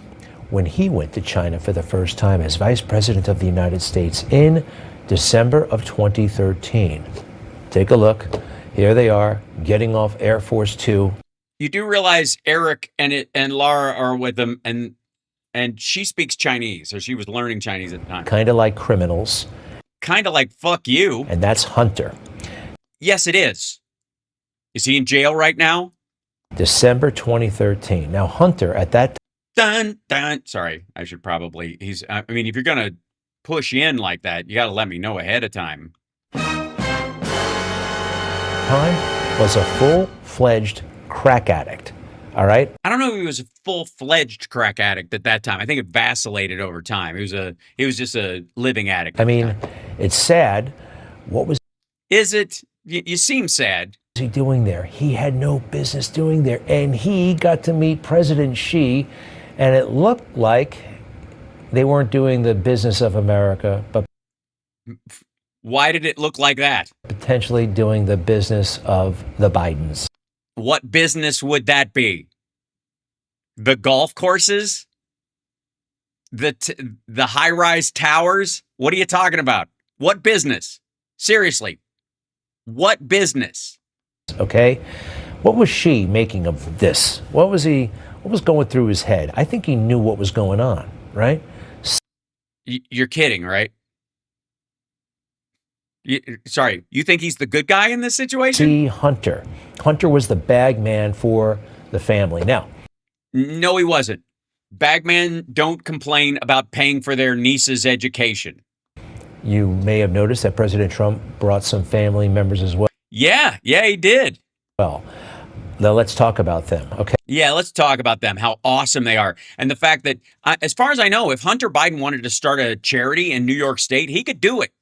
when he went to China for the first time as Vice President of the United States in December of 2013? Take a look. Here they are, getting off Air Force Two. You do realize Eric and Lara are with them, and she speaks Chinese, or she was learning Chinese at the time. Kind of like criminals. Kind of like fuck you. And that's Hunter. Yes, it is. Is he in jail right now? December 2013. Now, Hunter, at that time. Sorry, I should probably. If you're going to push in like that, you got to let me know ahead of time. Was a full-fledged crack addict. All right. I don't know if he was a full-fledged crack addict at that time. I think it vacillated over time. He was just a living addict. I mean, it's sad. What was it? You seem sad. What was he doing there? He had no business doing there, and he got to meet President Xi, and it looked like they weren't doing the business of America, but why did it look like that? Potentially doing the business of the Bidens. What business would that be? The golf courses? The high-rise towers? What are you talking about? What business? Seriously. What business? Okay. What was Xi making of this? What was going through his head? I think he knew what was going on, right? You're kidding, right? Sorry, you think he's the good guy in this situation? See, Hunter. Hunter was the bag man for the family. Now, no, he wasn't. Bagmen don't complain about paying for their niece's education. You may have noticed that President Trump brought some family members as well. Yeah, he did. Well, now let's talk about them, okay? Yeah, let's talk about them, how awesome they are. And the fact that, as far as I know, if Hunter Biden wanted to start a charity in New York State, he could do it.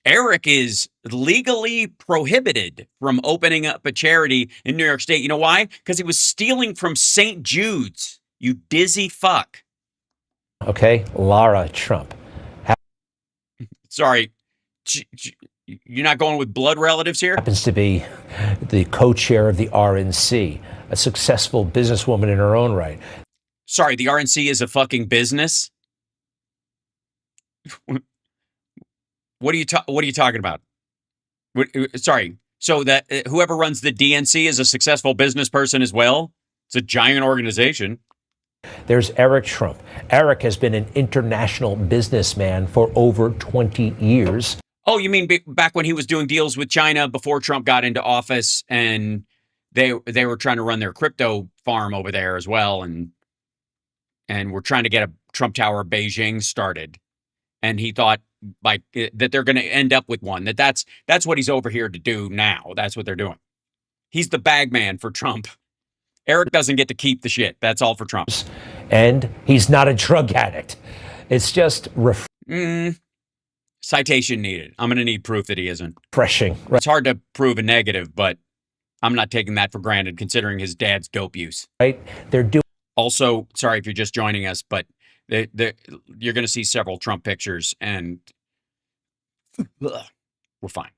Eric is legally prohibited from opening up a charity in New York State. You know why? Because he was stealing from St. Jude's, you dizzy fuck. Okay, Lara Trump. Sorry, you're not going with blood relatives here? Happens to be the co-chair of the RNC, a successful businesswoman in her own right. Sorry, the RNC is a fucking business? What are you talking about? Sorry. So that whoever runs the DNC is a successful business person as well? It's a giant organization. There's Eric Trump. Eric has been an international businessman for over 20 years. Oh, you mean back when he was doing deals with China before Trump got into office, and they were trying to run their crypto farm over there as well, and we're trying to get a Trump Tower Beijing started. And he thought that they're going to end up with one. That's what he's over here to do now. That's what they're doing. He's the bag man for Trump. Eric doesn't get to keep the shit. That's all for Trump. And he's not a drug addict. It's just citation needed. I'm going to need proof that he isn't. Refreshing. Right? It's hard to prove a negative, but I'm not taking that for granted considering his dad's dope use. Right? They're doing. Also, sorry if you're just joining us, but you're going to see several Trump pictures, and we're fine.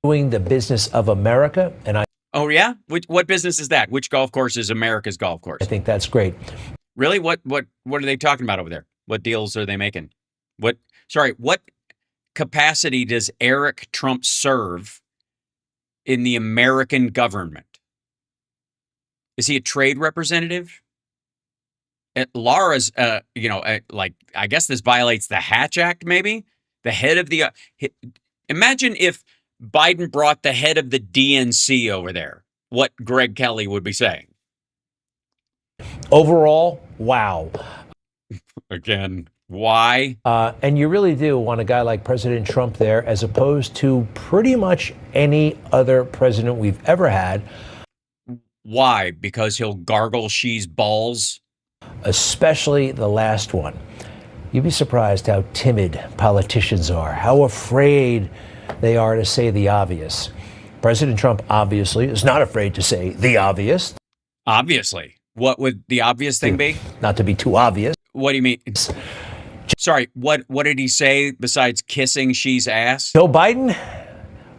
Doing the business of America, and Oh yeah? What business is that? Which golf course is America's golf course? I think that's great. Really? What are they talking about over there? What deals are they making? What capacity does Eric Trump serve in the American government? Is he a trade representative? Lara's, like, I guess this violates the Hatch Act, maybe? The head of the... imagine if Biden brought the head of the DNC over there, what Greg Kelly would be saying. Overall, wow. Again, why? And you really do want a guy like President Trump there, as opposed to pretty much any other president we've ever had. Why? Because he'll gargle Xi's balls? Especially the last one. You'd be surprised how timid politicians are, how afraid they are to say the obvious. President Trump obviously is not afraid to say the obvious. Obviously. What would the obvious thing be? Not to be too obvious. What do you mean? Sorry, what did he say besides kissing Xi's ass? Joe Biden,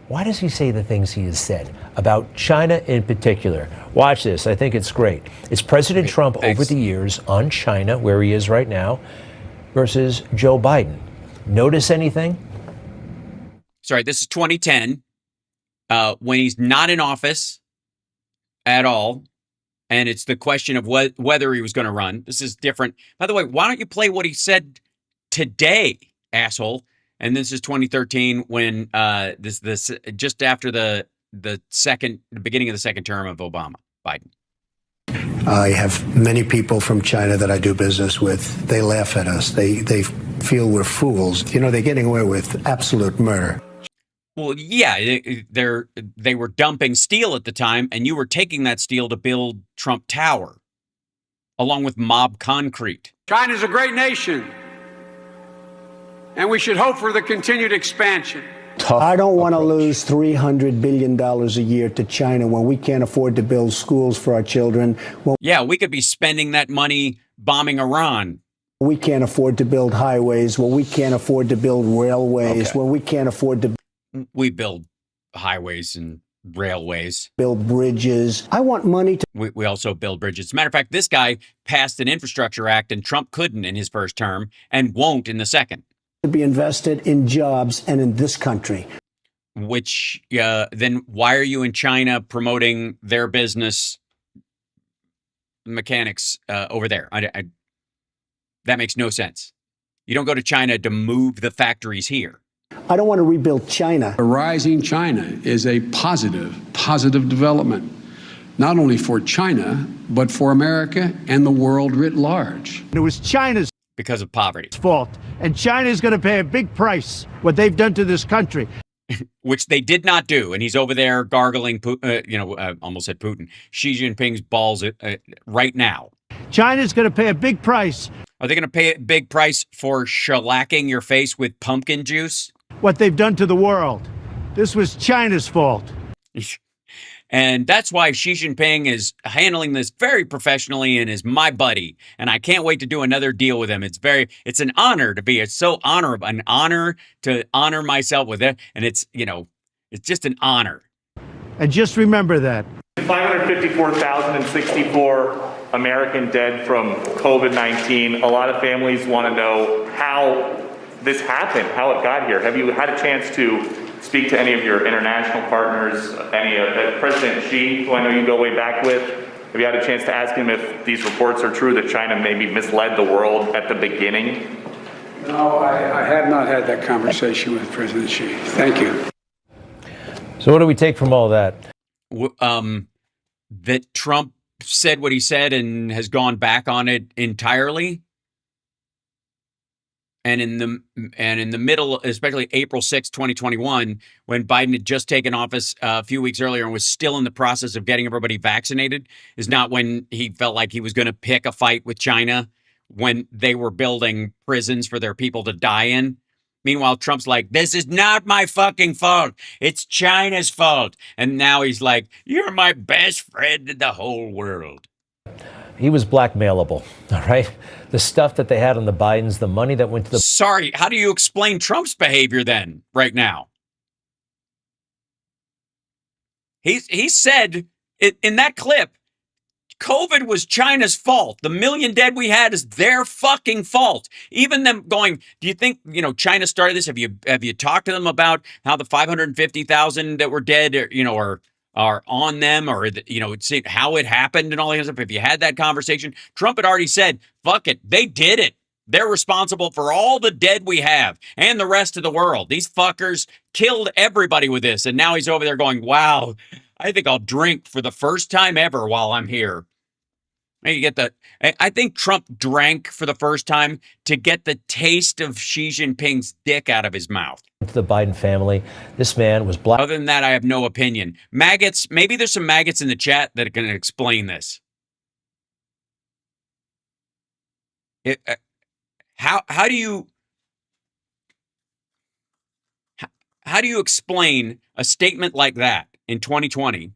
why does he say the things he has said about China in particular? Watch this. I think it's great. It's President Trump over the years on China, where he is right now, versus Joe Biden. Notice anything? Sorry, this is 2010, when he's not in office at all, and it's the question of whether he was going to run. This is different. By the way, why don't you play what he said today, asshole? And this is 2013 when this just after the beginning of the second term of Biden. I have many people from China that I do business with. They laugh at us. They feel we're fools. You know, they're getting away with absolute murder. Well, yeah, they were dumping steel at the time, and you were taking that steel to build Trump Tower, along with mob concrete. China's a great nation, and we should hope for the continued expansion. I don't want to lose $300 billion a year to China when we can't afford to build schools for our children. Yeah, we could be spending that money bombing Iran. We can't afford to build highways, when we can't afford to build railways, when we can't afford to We build highways and railways. build bridges. I want money to We also build bridges. As a matter of fact, this guy passed an infrastructure act, and Trump couldn't in his first term and won't in the second. be invested in jobs and in this country. Which then why are you in China promoting their business mechanics over there? That makes no sense. You don't go to China to move the factories here. I don't want to rebuild China. A rising China is a positive development, not only for China, but for America and the world writ large. It was China's Because of poverty. fault, and China's going to pay a big price what they've done to this country. Which they did not do. And he's over there gargling, almost said Putin, Xi Jinping's balls right now. China's going to pay a big price. Are they going to pay a big price for shellacking your face with pumpkin juice? What they've done to the world. This was China's fault. And that's why Xi Jinping is handling this very professionally and is my buddy. And I can't wait to do another deal with him. It's an honor to be. It's so honorable, an honor to honor myself with it. And it's just an honor. And just remember that. 554,064 American dead from COVID-19. A lot of families want to know how this happened, how it got here. Have you had a chance to speak to any of your international partners, any President Xi, who I know you go way back with? Have you had a chance to ask him if these reports are true that China maybe misled the world at the beginning? No, I have not had that conversation with President Xi. Thank you. So what do we take from all that? That Trump said what he said and has gone back on it entirely. And in the middle, especially April 6, 2021, when Biden had just taken office a few weeks earlier and was still in the process of getting everybody vaccinated, is not when he felt like he was going to pick a fight with China when they were building prisons for their people to die in. Meanwhile, Trump's like, this is not my fucking fault. It's China's fault. And now he's like, you're my best friend in the whole world. He was blackmailable, all right? The stuff that they had on the Bidens, the money that went to the... Sorry, how do you explain Trump's behavior then, right now? He said in that clip, COVID was China's fault. The million dead we had is their fucking fault. Even them going, do you think, China started this? Have you talked to them about how the 550,000 that were dead, are on them, or how it happened and all that stuff? If you had that conversation, Trump had already said, fuck it, they did it. They're responsible for all the dead we have and the rest of the world. These fuckers killed everybody with this. And now he's over there going, wow, I think I'll drink for the first time ever while I'm here. I think Trump drank for the first time to get the taste of Xi Jinping's dick out of his mouth. To the Biden family, this man was black. Other than that, I have no opinion. Maggots, maybe there's some maggots in the chat that can explain this. How do you explain a statement like that in 2020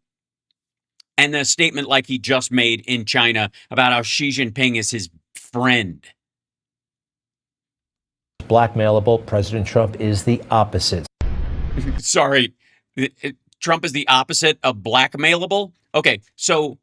and a statement like he just made in China about how Xi Jinping is his friend? Blackmailable. President Trump is the opposite. Sorry, Trump is the opposite of blackmailable? Okay, so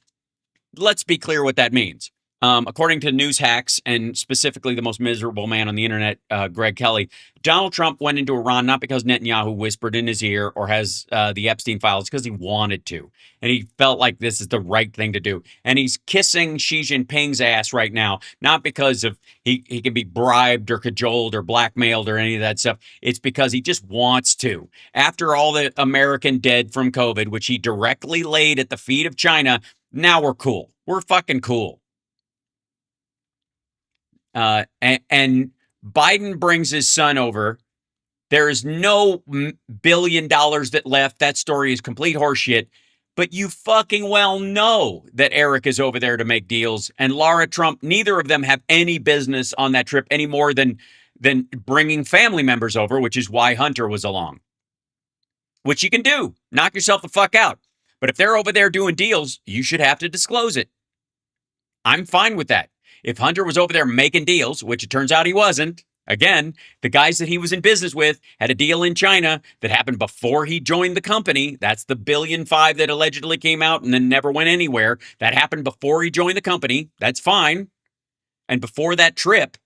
let's be clear what that means. According to news hacks, and specifically the most miserable man on the internet, Greg Kelly, Donald Trump went into Iran not because Netanyahu whispered in his ear or has the Epstein files, because he wanted to. And he felt like this is the right thing to do. And he's kissing Xi Jinping's ass right now, not because of he can be bribed or cajoled or blackmailed or any of that stuff. It's because he just wants to. After all the American dead from COVID, which he directly laid at the feet of China, now we're cool. We're fucking cool. And Biden brings his son over. There is no $1 billion that left. That story is complete horseshit. But you fucking well know that Eric is over there to make deals. And Lara Trump, neither of them have any business on that trip any more than bringing family members over, which is why Hunter was along. Which you can do. Knock yourself the fuck out. But if they're over there doing deals, you should have to disclose it. I'm fine with that. If Hunter was over there making deals, which it turns out he wasn't, again, the guys that he was in business with had a deal in China that happened before he joined the company. That's the $1.5 billion that allegedly came out and then never went anywhere. That happened before he joined the company. That's fine. And before that trip,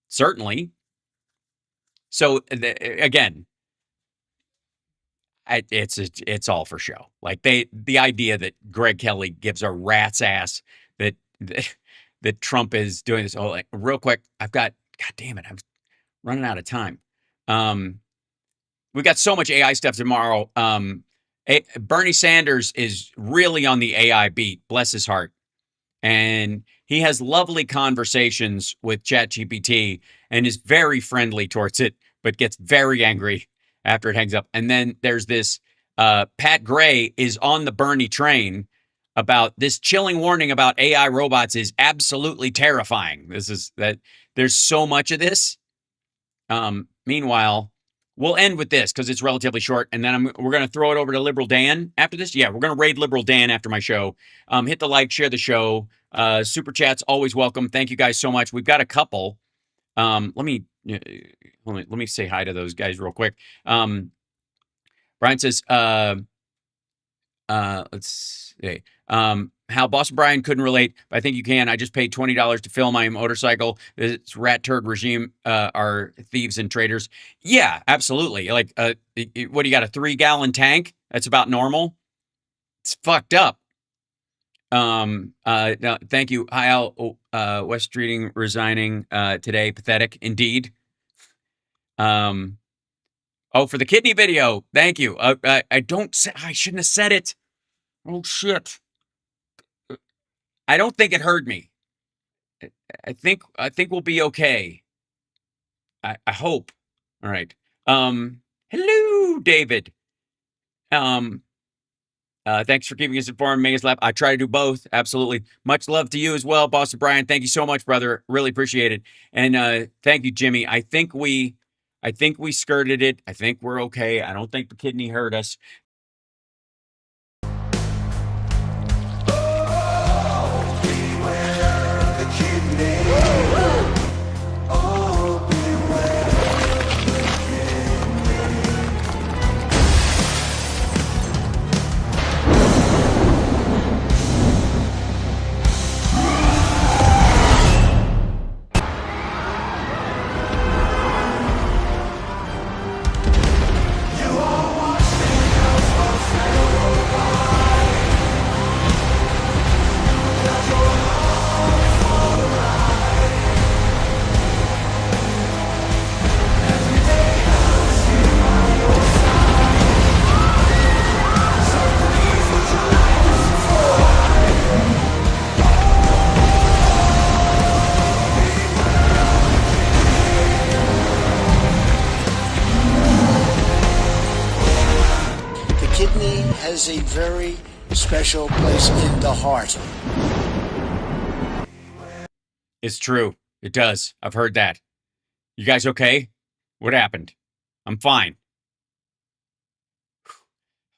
certainly. So, again, it's all for show. Like the idea that Greg Kelly gives a rat's ass that Trump is doing this. Oh, like, real quick, God damn it, I'm running out of time. We got so much AI stuff tomorrow. Bernie Sanders is really on the AI beat, bless his heart. And he has lovely conversations with ChatGPT and is very friendly towards it, but gets very angry after it hangs up. And then there's this, Pat Gray is on the Bernie train about this chilling warning about AI robots is absolutely terrifying. There's so much of this. Meanwhile, we'll end with this because it's relatively short. And then we're going to throw it over to Liberal Dan after this. Yeah, we're going to raid Liberal Dan after my show. Hit the like, share the show. Super chats, always welcome. Thank you guys so much. We've got a couple. Let me say hi to those guys real quick. Brian says, let's see. How Boston Brian couldn't relate, but I think you can. I just paid $20 to fill my motorcycle. This rat turd regime are thieves and traitors. Yeah, absolutely. Like, what do you got, a 3-gallon tank? That's about normal. It's fucked up. No, thank you. Hi, Al. West Streeting resigning today. Pathetic indeed. Oh, for the kidney video. Thank you. I shouldn't have said it. Oh shit. I don't think it heard me. I think we'll be okay. I hope. All right. Hello, David. Thanks for keeping us informed, making us laugh. I try to do both. Absolutely. Much love to you as well, Boston Brian. Thank you so much, brother. Really appreciate it. And thank you, Jimmy. I think we skirted it. I think we're okay. I don't think the kidney hurt us. Has a very special place in the heart. It's true. It does. I've heard that. You guys okay? What happened? I'm fine.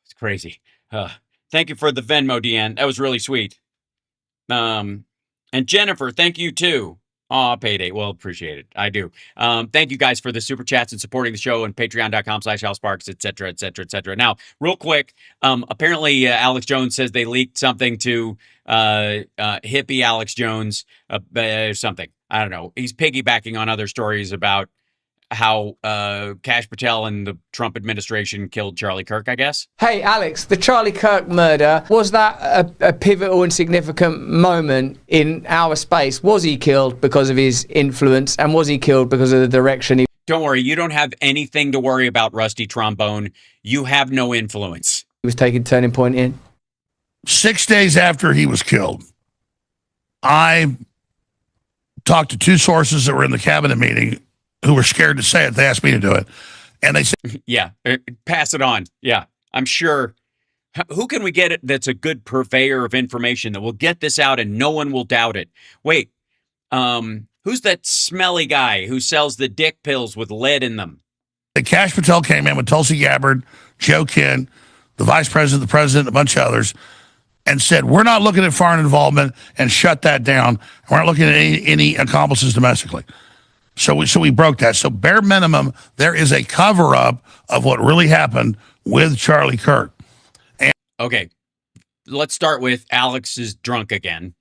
It's crazy. Thank you for the Venmo, Deanne. That was really sweet. And Jennifer, thank you too. Aw, payday. Well, appreciate it. I do. Thank you guys for the super chats and supporting the show and patreon.com/HalSparks, et cetera, et cetera, et cetera. Now, real quick, apparently Alex Jones says they leaked something to hippie Alex Jones or something. I don't know. He's piggybacking on other stories about how Kash Patel and the Trump administration killed Charlie Kirk, I guess. Hey, Alex, the Charlie Kirk murder, was that a pivotal and significant moment in our space? Was he killed because of his influence, and was he killed because of the direction he... Don't worry, you don't have anything to worry about, Rusty Trombone. You have no influence. He was taking Turning Point in? 6 days after he was killed, I talked to two sources that were in the cabinet meeting who were scared to say it. They asked me to do it. And they said, yeah, pass it on. Yeah, I'm sure. Who can we get that's a good purveyor of information that will get this out and no one will doubt it? Wait, who's that smelly guy who sells the dick pills with lead in them? Kash Patel came in with Tulsi Gabbard, Joe Kent, the vice president, the president, a bunch of others, and said, we're not looking at foreign involvement, and shut that down. We're not looking at any accomplices domestically. So we broke that. So bare minimum, there is a cover-up of what really happened with Charlie Kirk. Okay, let's start with Alex is drunk again.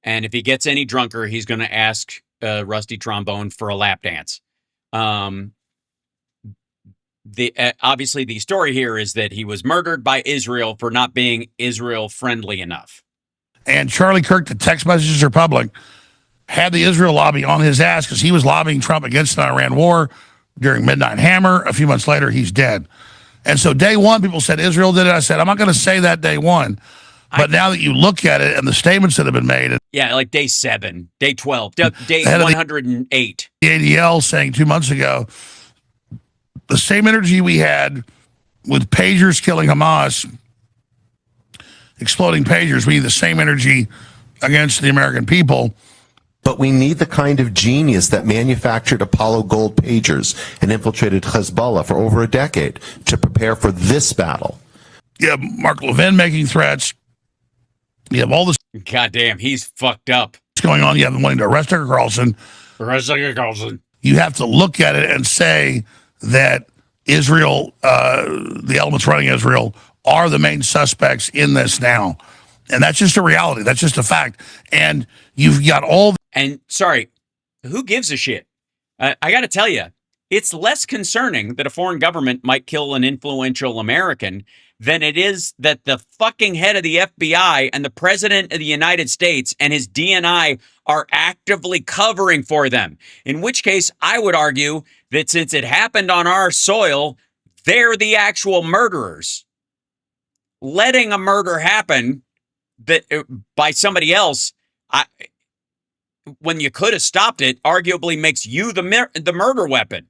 And if he gets any drunker, he's going to ask Rusty Trombone for a lap dance. Obviously, the story here is that he was murdered by Israel for not being Israel-friendly enough. And Charlie Kirk, the text messages are public, had the Israel lobby on his ass because he was lobbying Trump against the Iran war during Midnight Hammer. A few months later, he's dead. And so day one, people said Israel did it. I said, I'm not going to say that day one. But now that you look at it and the statements that have been made. Yeah, like day 7, day 12, day 108. The ADL saying 2 months ago, the same energy we had with pagers killing Hamas, exploding pagers, we need the same energy against the American people. But we need the kind of genius that manufactured Apollo Gold pagers and infiltrated Hezbollah for over a decade to prepare for this battle. You have Mark Levin making threats. You have all this. Goddamn, he's fucked up. What's going on? You have them wanting to arrest Tucker Carlson. You have to look at it and say that Israel, the elements running Israel, are the main suspects in this now. And that's just a reality. That's just a fact. And you've got all. And sorry, who gives a shit? I got to tell you, it's less concerning that a foreign government might kill an influential American than it is that the fucking head of the FBI and the president of the United States and his DNI are actively covering for them. In which case, I would argue that since it happened on our soil, they're the actual murderers. Letting a murder happen that by somebody else, when you could have stopped it, arguably makes you the murder weapon.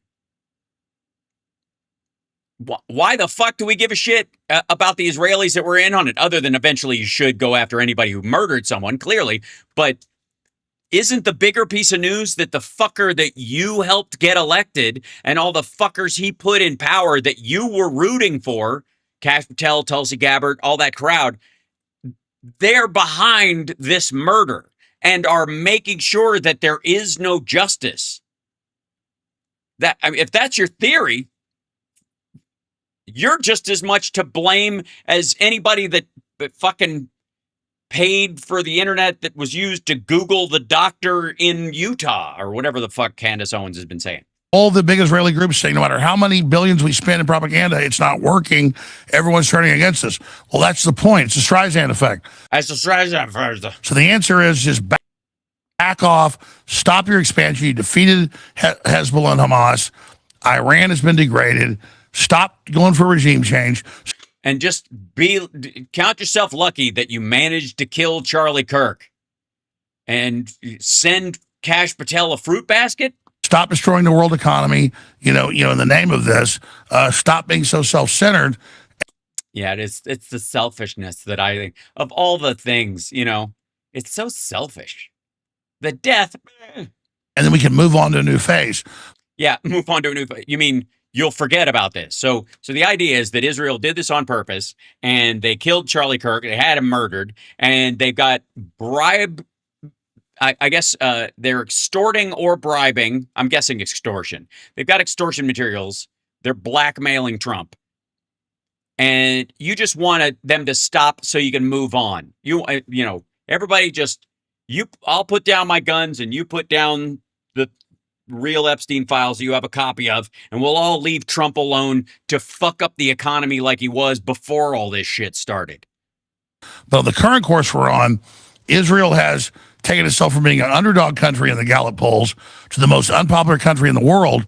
Why the fuck do we give a shit about the Israelis that were in on it? Other than eventually you should go after anybody who murdered someone, clearly. But isn't the bigger piece of news that the fucker that you helped get elected and all the fuckers he put in power that you were rooting for, Kash Patel, Tulsi Gabbard, all that crowd, they're behind this murder and are making sure that there is no justice. That, I mean, if that's your theory, you're just as much to blame as anybody that fucking paid for the internet that was used to Google the doctor in Utah or whatever the fuck Candace Owens has been saying. All the big Israeli groups saying no matter how many billions we spend in propaganda, it's not working. Everyone's turning against us. Well, that's the point. It's the Streisand effect. That's the Streisand effect. So the answer is just back off, stop your expansion. You defeated Hezbollah and Hamas. Iran has been degraded. Stop going for regime change. And just count yourself lucky that you managed to kill Charlie Kirk and send Kash Patel a fruit basket. Stop destroying the world economy, in the name of this. Stop being so self-centered. Yeah, it's the selfishness that I think of all the things, it's so selfish. The death. And then we can move on to a new phase. Yeah, move on to a new phase. You mean you'll forget about this. So the idea is that Israel did this on purpose and they killed Charlie Kirk. They had him murdered and they've got bribe. I guess they're extorting or bribing. I'm guessing extortion. They've got extortion materials. They're blackmailing Trump. And you just wanted them to stop so you can move on. Everybody just, I'll put down my guns and you put down the real Epstein files you have a copy of, and we'll all leave Trump alone to fuck up the economy like he was before all this shit started. But the current course we're on, Israel has taken itself from being an underdog country in the Gallup polls to the most unpopular country in the world.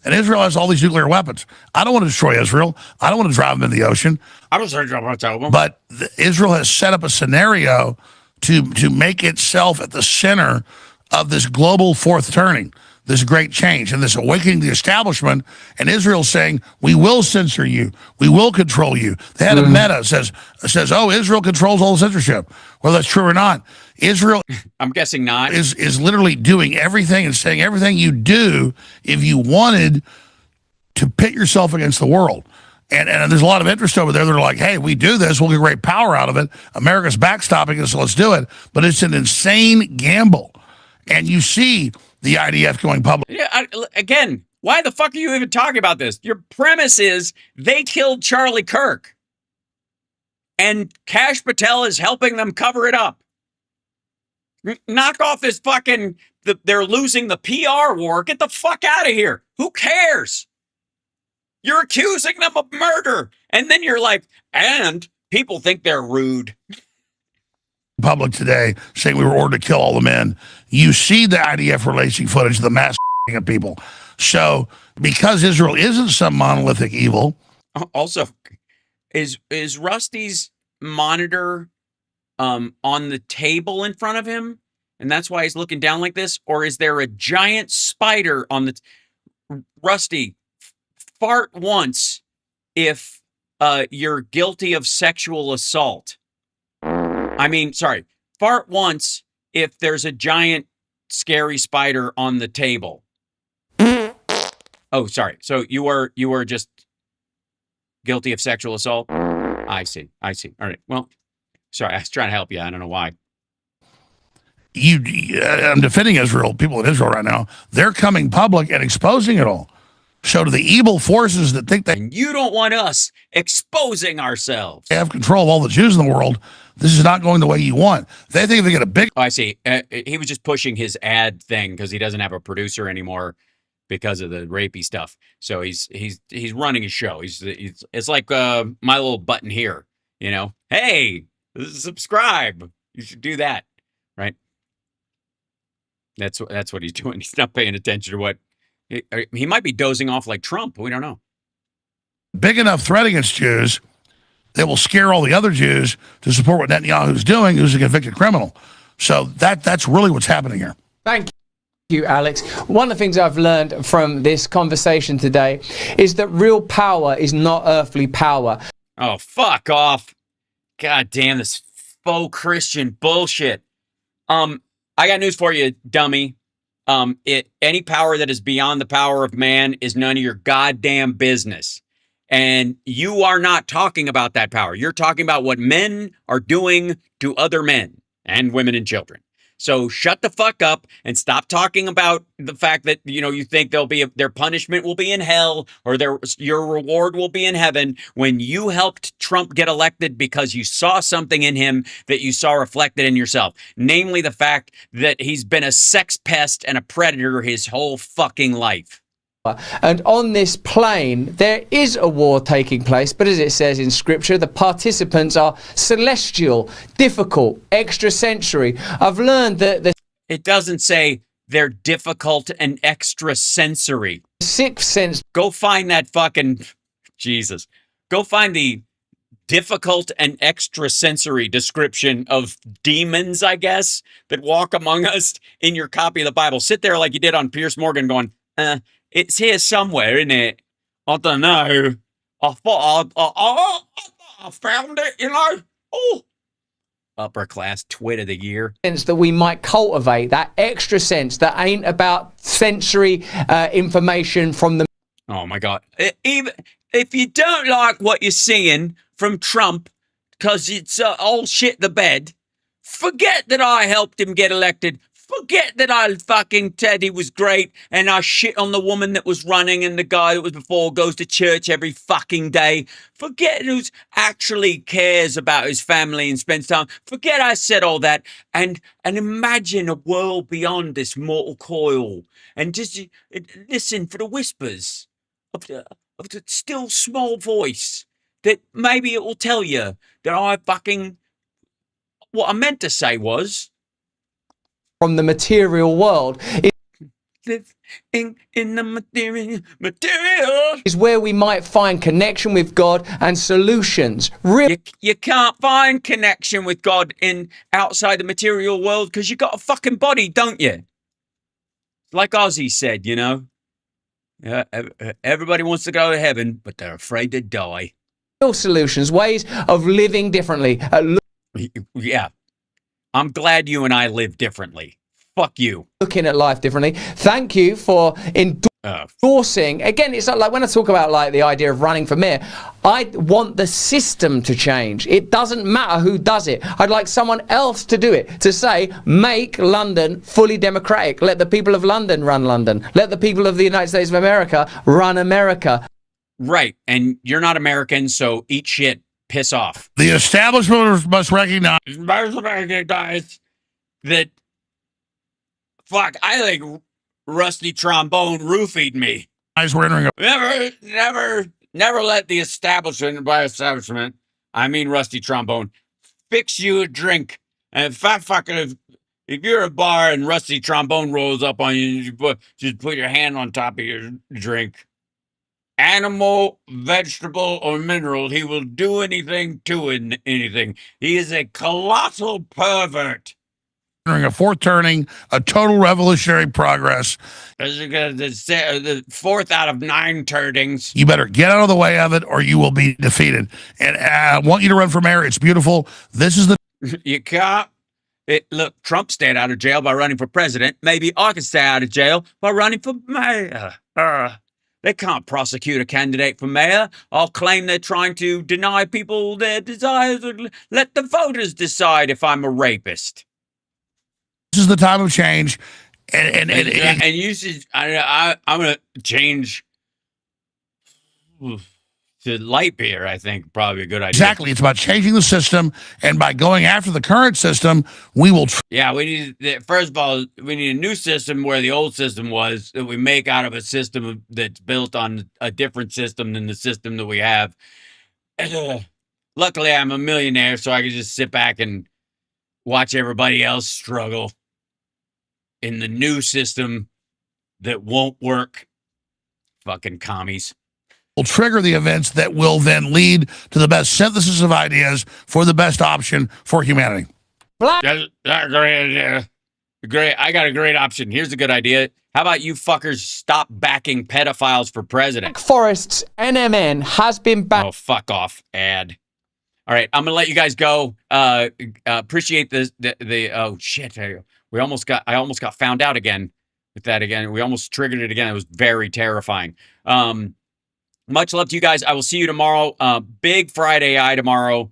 And Israel has all these nuclear weapons. I don't want to destroy Israel. I don't want to drive them into the ocean. But Israel has set up a scenario to make itself at the center of this global fourth turning. this great change and this awakening of the establishment, and Israel saying, we will censor you, we will control you. The head of Meta says, oh, Israel controls all censorship. Well, that's true or not. Israel, I'm guessing not, is literally doing everything and saying everything you do if you wanted to pit yourself against the world. And there's a lot of interest over there. They're like, hey, we do this, we'll get great power out of it. America's backstopping us, so let's do it. But it's an insane gamble. And you see the IDF going public. Yeah, again, why the fuck are you even talking about this? Your premise is they killed Charlie Kirk. And Kash Patel is helping them cover it up. Knock off this fucking, they're losing the PR war. Get the fuck out of here. Who cares? You're accusing them of murder. And then you're like, and people think they're rude. Public today saying we were ordered to kill all the men. You see the IDF releasing footage of the mass of people. So because Israel isn't some monolithic evil. Also, is Rusty's monitor on the table in front of him? And that's why he's looking down like this? Or is there a giant spider on the... Rusty, fart once if you're guilty of sexual assault. I mean, sorry, fart once if there's a giant scary spider on the table. Oh, sorry. So you were just guilty of sexual assault? I see. All right. Well, sorry, I was trying to help you. I don't know why. I'm defending Israel, people in Israel right now. They're coming public and exposing it all. So to the evil forces that think and you don't want us exposing ourselves. They have control of all the Jews in the world. This is not going the way you want. They think they get a big... Oh, I see. He was just pushing his ad thing because he doesn't have a producer anymore because of the rapey stuff. So he's running his show. It's like my little button here, you know. Hey, subscribe. You should do that, right? That's what he's doing. He's not paying attention to what he might be dozing off like Trump. We don't know. Big enough threat against Jews that will scare all the other Jews to support what Netanyahu's doing, who's a convicted criminal. So that's really what's happening here. Thank you, Alex. One of the things I've learned from this conversation today is that real power is not earthly power. Oh, fuck off. God damn this faux Christian bullshit. I got news for you, dummy. Any power that is beyond the power of man is none of your goddamn business. And you are not talking about that power. You're talking about what men are doing to other men and women and children. So shut the fuck up and stop talking about the fact that, you know, you think their punishment will be in hell or your reward will be in heaven when you helped Trump get elected because you saw something in him that you saw reflected in yourself. Namely the fact that he's been a sex pest and a predator his whole fucking life. And on this plane, there is a war taking place, but as it says in scripture, the participants are celestial, difficult, extrasensory. I've learned that it doesn't say they're difficult and extrasensory. Sixth sense. Go find that fucking Jesus. Go find the difficult and extrasensory description of demons, I guess, that walk among us in your copy of the Bible. Sit there like you did on Piers Morgan going, it's here somewhere, isn't it? I don't know. I thought I found it, you know. Oh, upper class twit of the year. Sense that we might cultivate, that extra sense that ain't about sensory information from the... Oh, my God. Even if you don't like what you're seeing from Trump, because it's all shit the bed, forget that I helped him get elected. Forget that I fucking said he was great and I shit on the woman that was running and the guy that was before goes to church every fucking day. Forget who actually cares about his family and spends time. Forget I said all that and imagine a world beyond this mortal coil and just listen for the whispers of the still small voice that maybe it will tell you that I fucking... What I meant to say was... From the material world. Live in the material is where we might find connection with God and solutions. You can't find connection with God outside the material world because you got a fucking body, don't you? Like Ozzy said, you know, everybody wants to go to heaven, but they're afraid to die. Solutions, ways of living differently. Yeah. I'm glad you and I live differently. Fuck you. Looking at life differently. Thank you for endorsing. Again, it's not like when I talk about like the idea of running for mayor, I want the system to change. It doesn't matter who does it. I'd like someone else to do it, to say, make London fully democratic. Let the people of London run London. Let the people of the United States of America run America. Right. And you're not American, so eat shit. Piss off. The establishment must recognize that, fuck, I think Rusty Trombone roofied me. We're entering Never let the establishment, by establishment, I mean Rusty Trombone, fix you a drink. And if you're a bar and Rusty Trombone rolls up on you, just put your hand on top of your drink. Animal, vegetable, or mineral, he will do anything to anything. He is a colossal pervert. During a fourth turning, a total revolutionary progress. The 4th out of 9 turnings. You better get out of the way of it or you will be defeated. And I want you to run for mayor. It's beautiful. This is the... You can't. Look, Trump stayed out of jail by running for president. Maybe I can stay out of jail by running for mayor. They can't prosecute a candidate for mayor. I'll claim they're trying to deny people their desires. Let the voters decide if I'm a rapist. This is the time of change. And you should, I'm going to change to light beer, I think, probably a good idea. Exactly. It's about changing the system. And by going after the current system, we will... Yeah, we need, first of all, we need a new system where the old system was, that we make out of a system that's built on a different system than the system that we have. Luckily, I'm a millionaire, so I can just sit back and watch everybody else struggle in the new system that won't work. Fucking commies. Will trigger the events that will then lead to the best synthesis of ideas for the best option for humanity. That's a great idea. Great. I got a great option. Here's a good idea. How about you fuckers stop backing pedophiles for president? Forest's NMN has been back. Oh, fuck off, ad. All right, I'm gonna let you guys go. Appreciate the oh shit. I almost got found out again with that again. We almost triggered it again. It was very terrifying. Much love to you guys. I will see you tomorrow. Big Friday Eye tomorrow.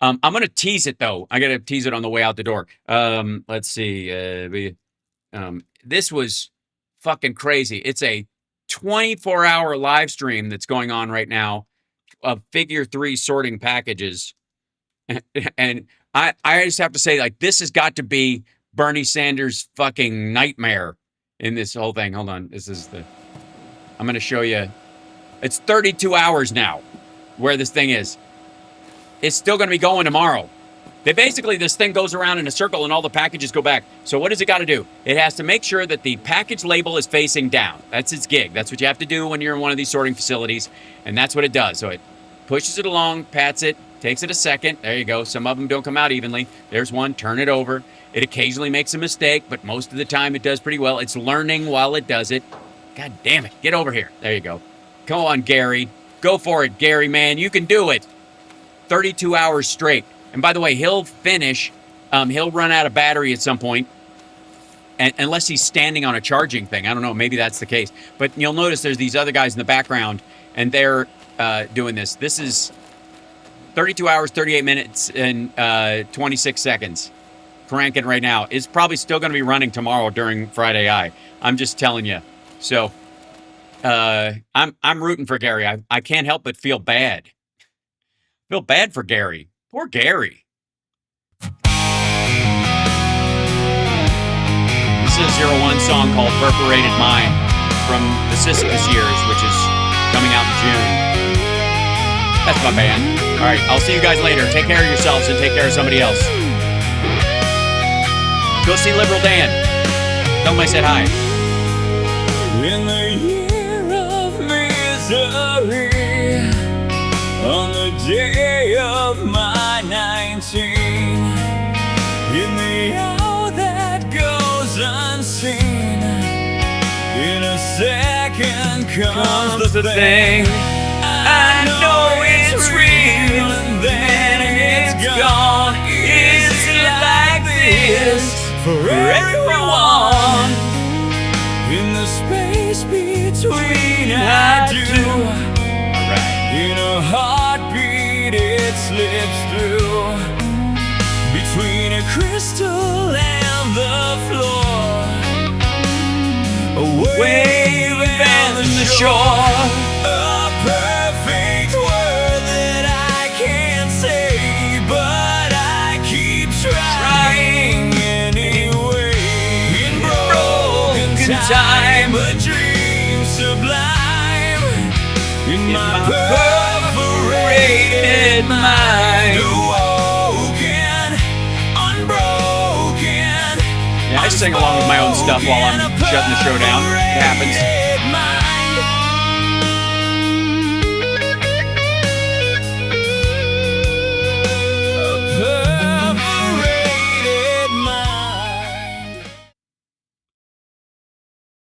I'm going to tease it, though. I got to tease it on the way out the door. Let's see. This was fucking crazy. It's a 24-hour live stream that's going on right now of Figure 3 sorting packages. And I just have to say, like, this has got to be Bernie Sanders' fucking nightmare in this whole thing. Hold on. I'm going to show you. It's 32 hours now where this thing is. It's still going to be going tomorrow. This thing goes around in a circle and all the packages go back. So what does it got to do? It has to make sure that the package label is facing down. That's its gig. That's what you have to do when you're in one of these sorting facilities. And that's what it does. So it pushes it along, pats it, takes it a second. There you go. Some of them don't come out evenly. There's one. Turn it over. It occasionally makes a mistake, but most of the time it does pretty well. It's learning while it does it. God damn it. Get over here. There you go. Come on, Gary. Go for it, Gary, man. You can do it. 32 hours straight. And by the way, he'll finish. He'll run out of battery at some point. And unless he's standing on a charging thing. I don't know. Maybe that's the case. But you'll notice there's these other guys in the background, and they're doing this. This is 32 hours, 38 minutes, and 26 seconds. Cranking right now. It's probably still going to be running tomorrow during Friday Eye. I'm just telling you. So... I'm rooting for Gary. I can't help but feel bad. Feel bad for Gary. Poor Gary. This is a 01 song called Perforated Mind from the Sisyphus Years, which is coming out in June. That's my band. All right, I'll see you guys later. Take care of yourselves and take care of somebody else. Go see Liberal Dan. Tell him I said hi. In the year of misery, on the day of my 19, in the hour that goes unseen, comes the thing. I know it's real and then it's gone. Is it like this for everyone? In the space between I do, in a heartbeat it slips through, between a crystal and the floor, a wave and the shore. A perfect word that I can't say, but I keep trying anyway. In broken time, a dream sublime, in my perforated mind. Awoken, unbroken. Yeah, I sing along with my own stuff while I'm shutting the show down. It happens.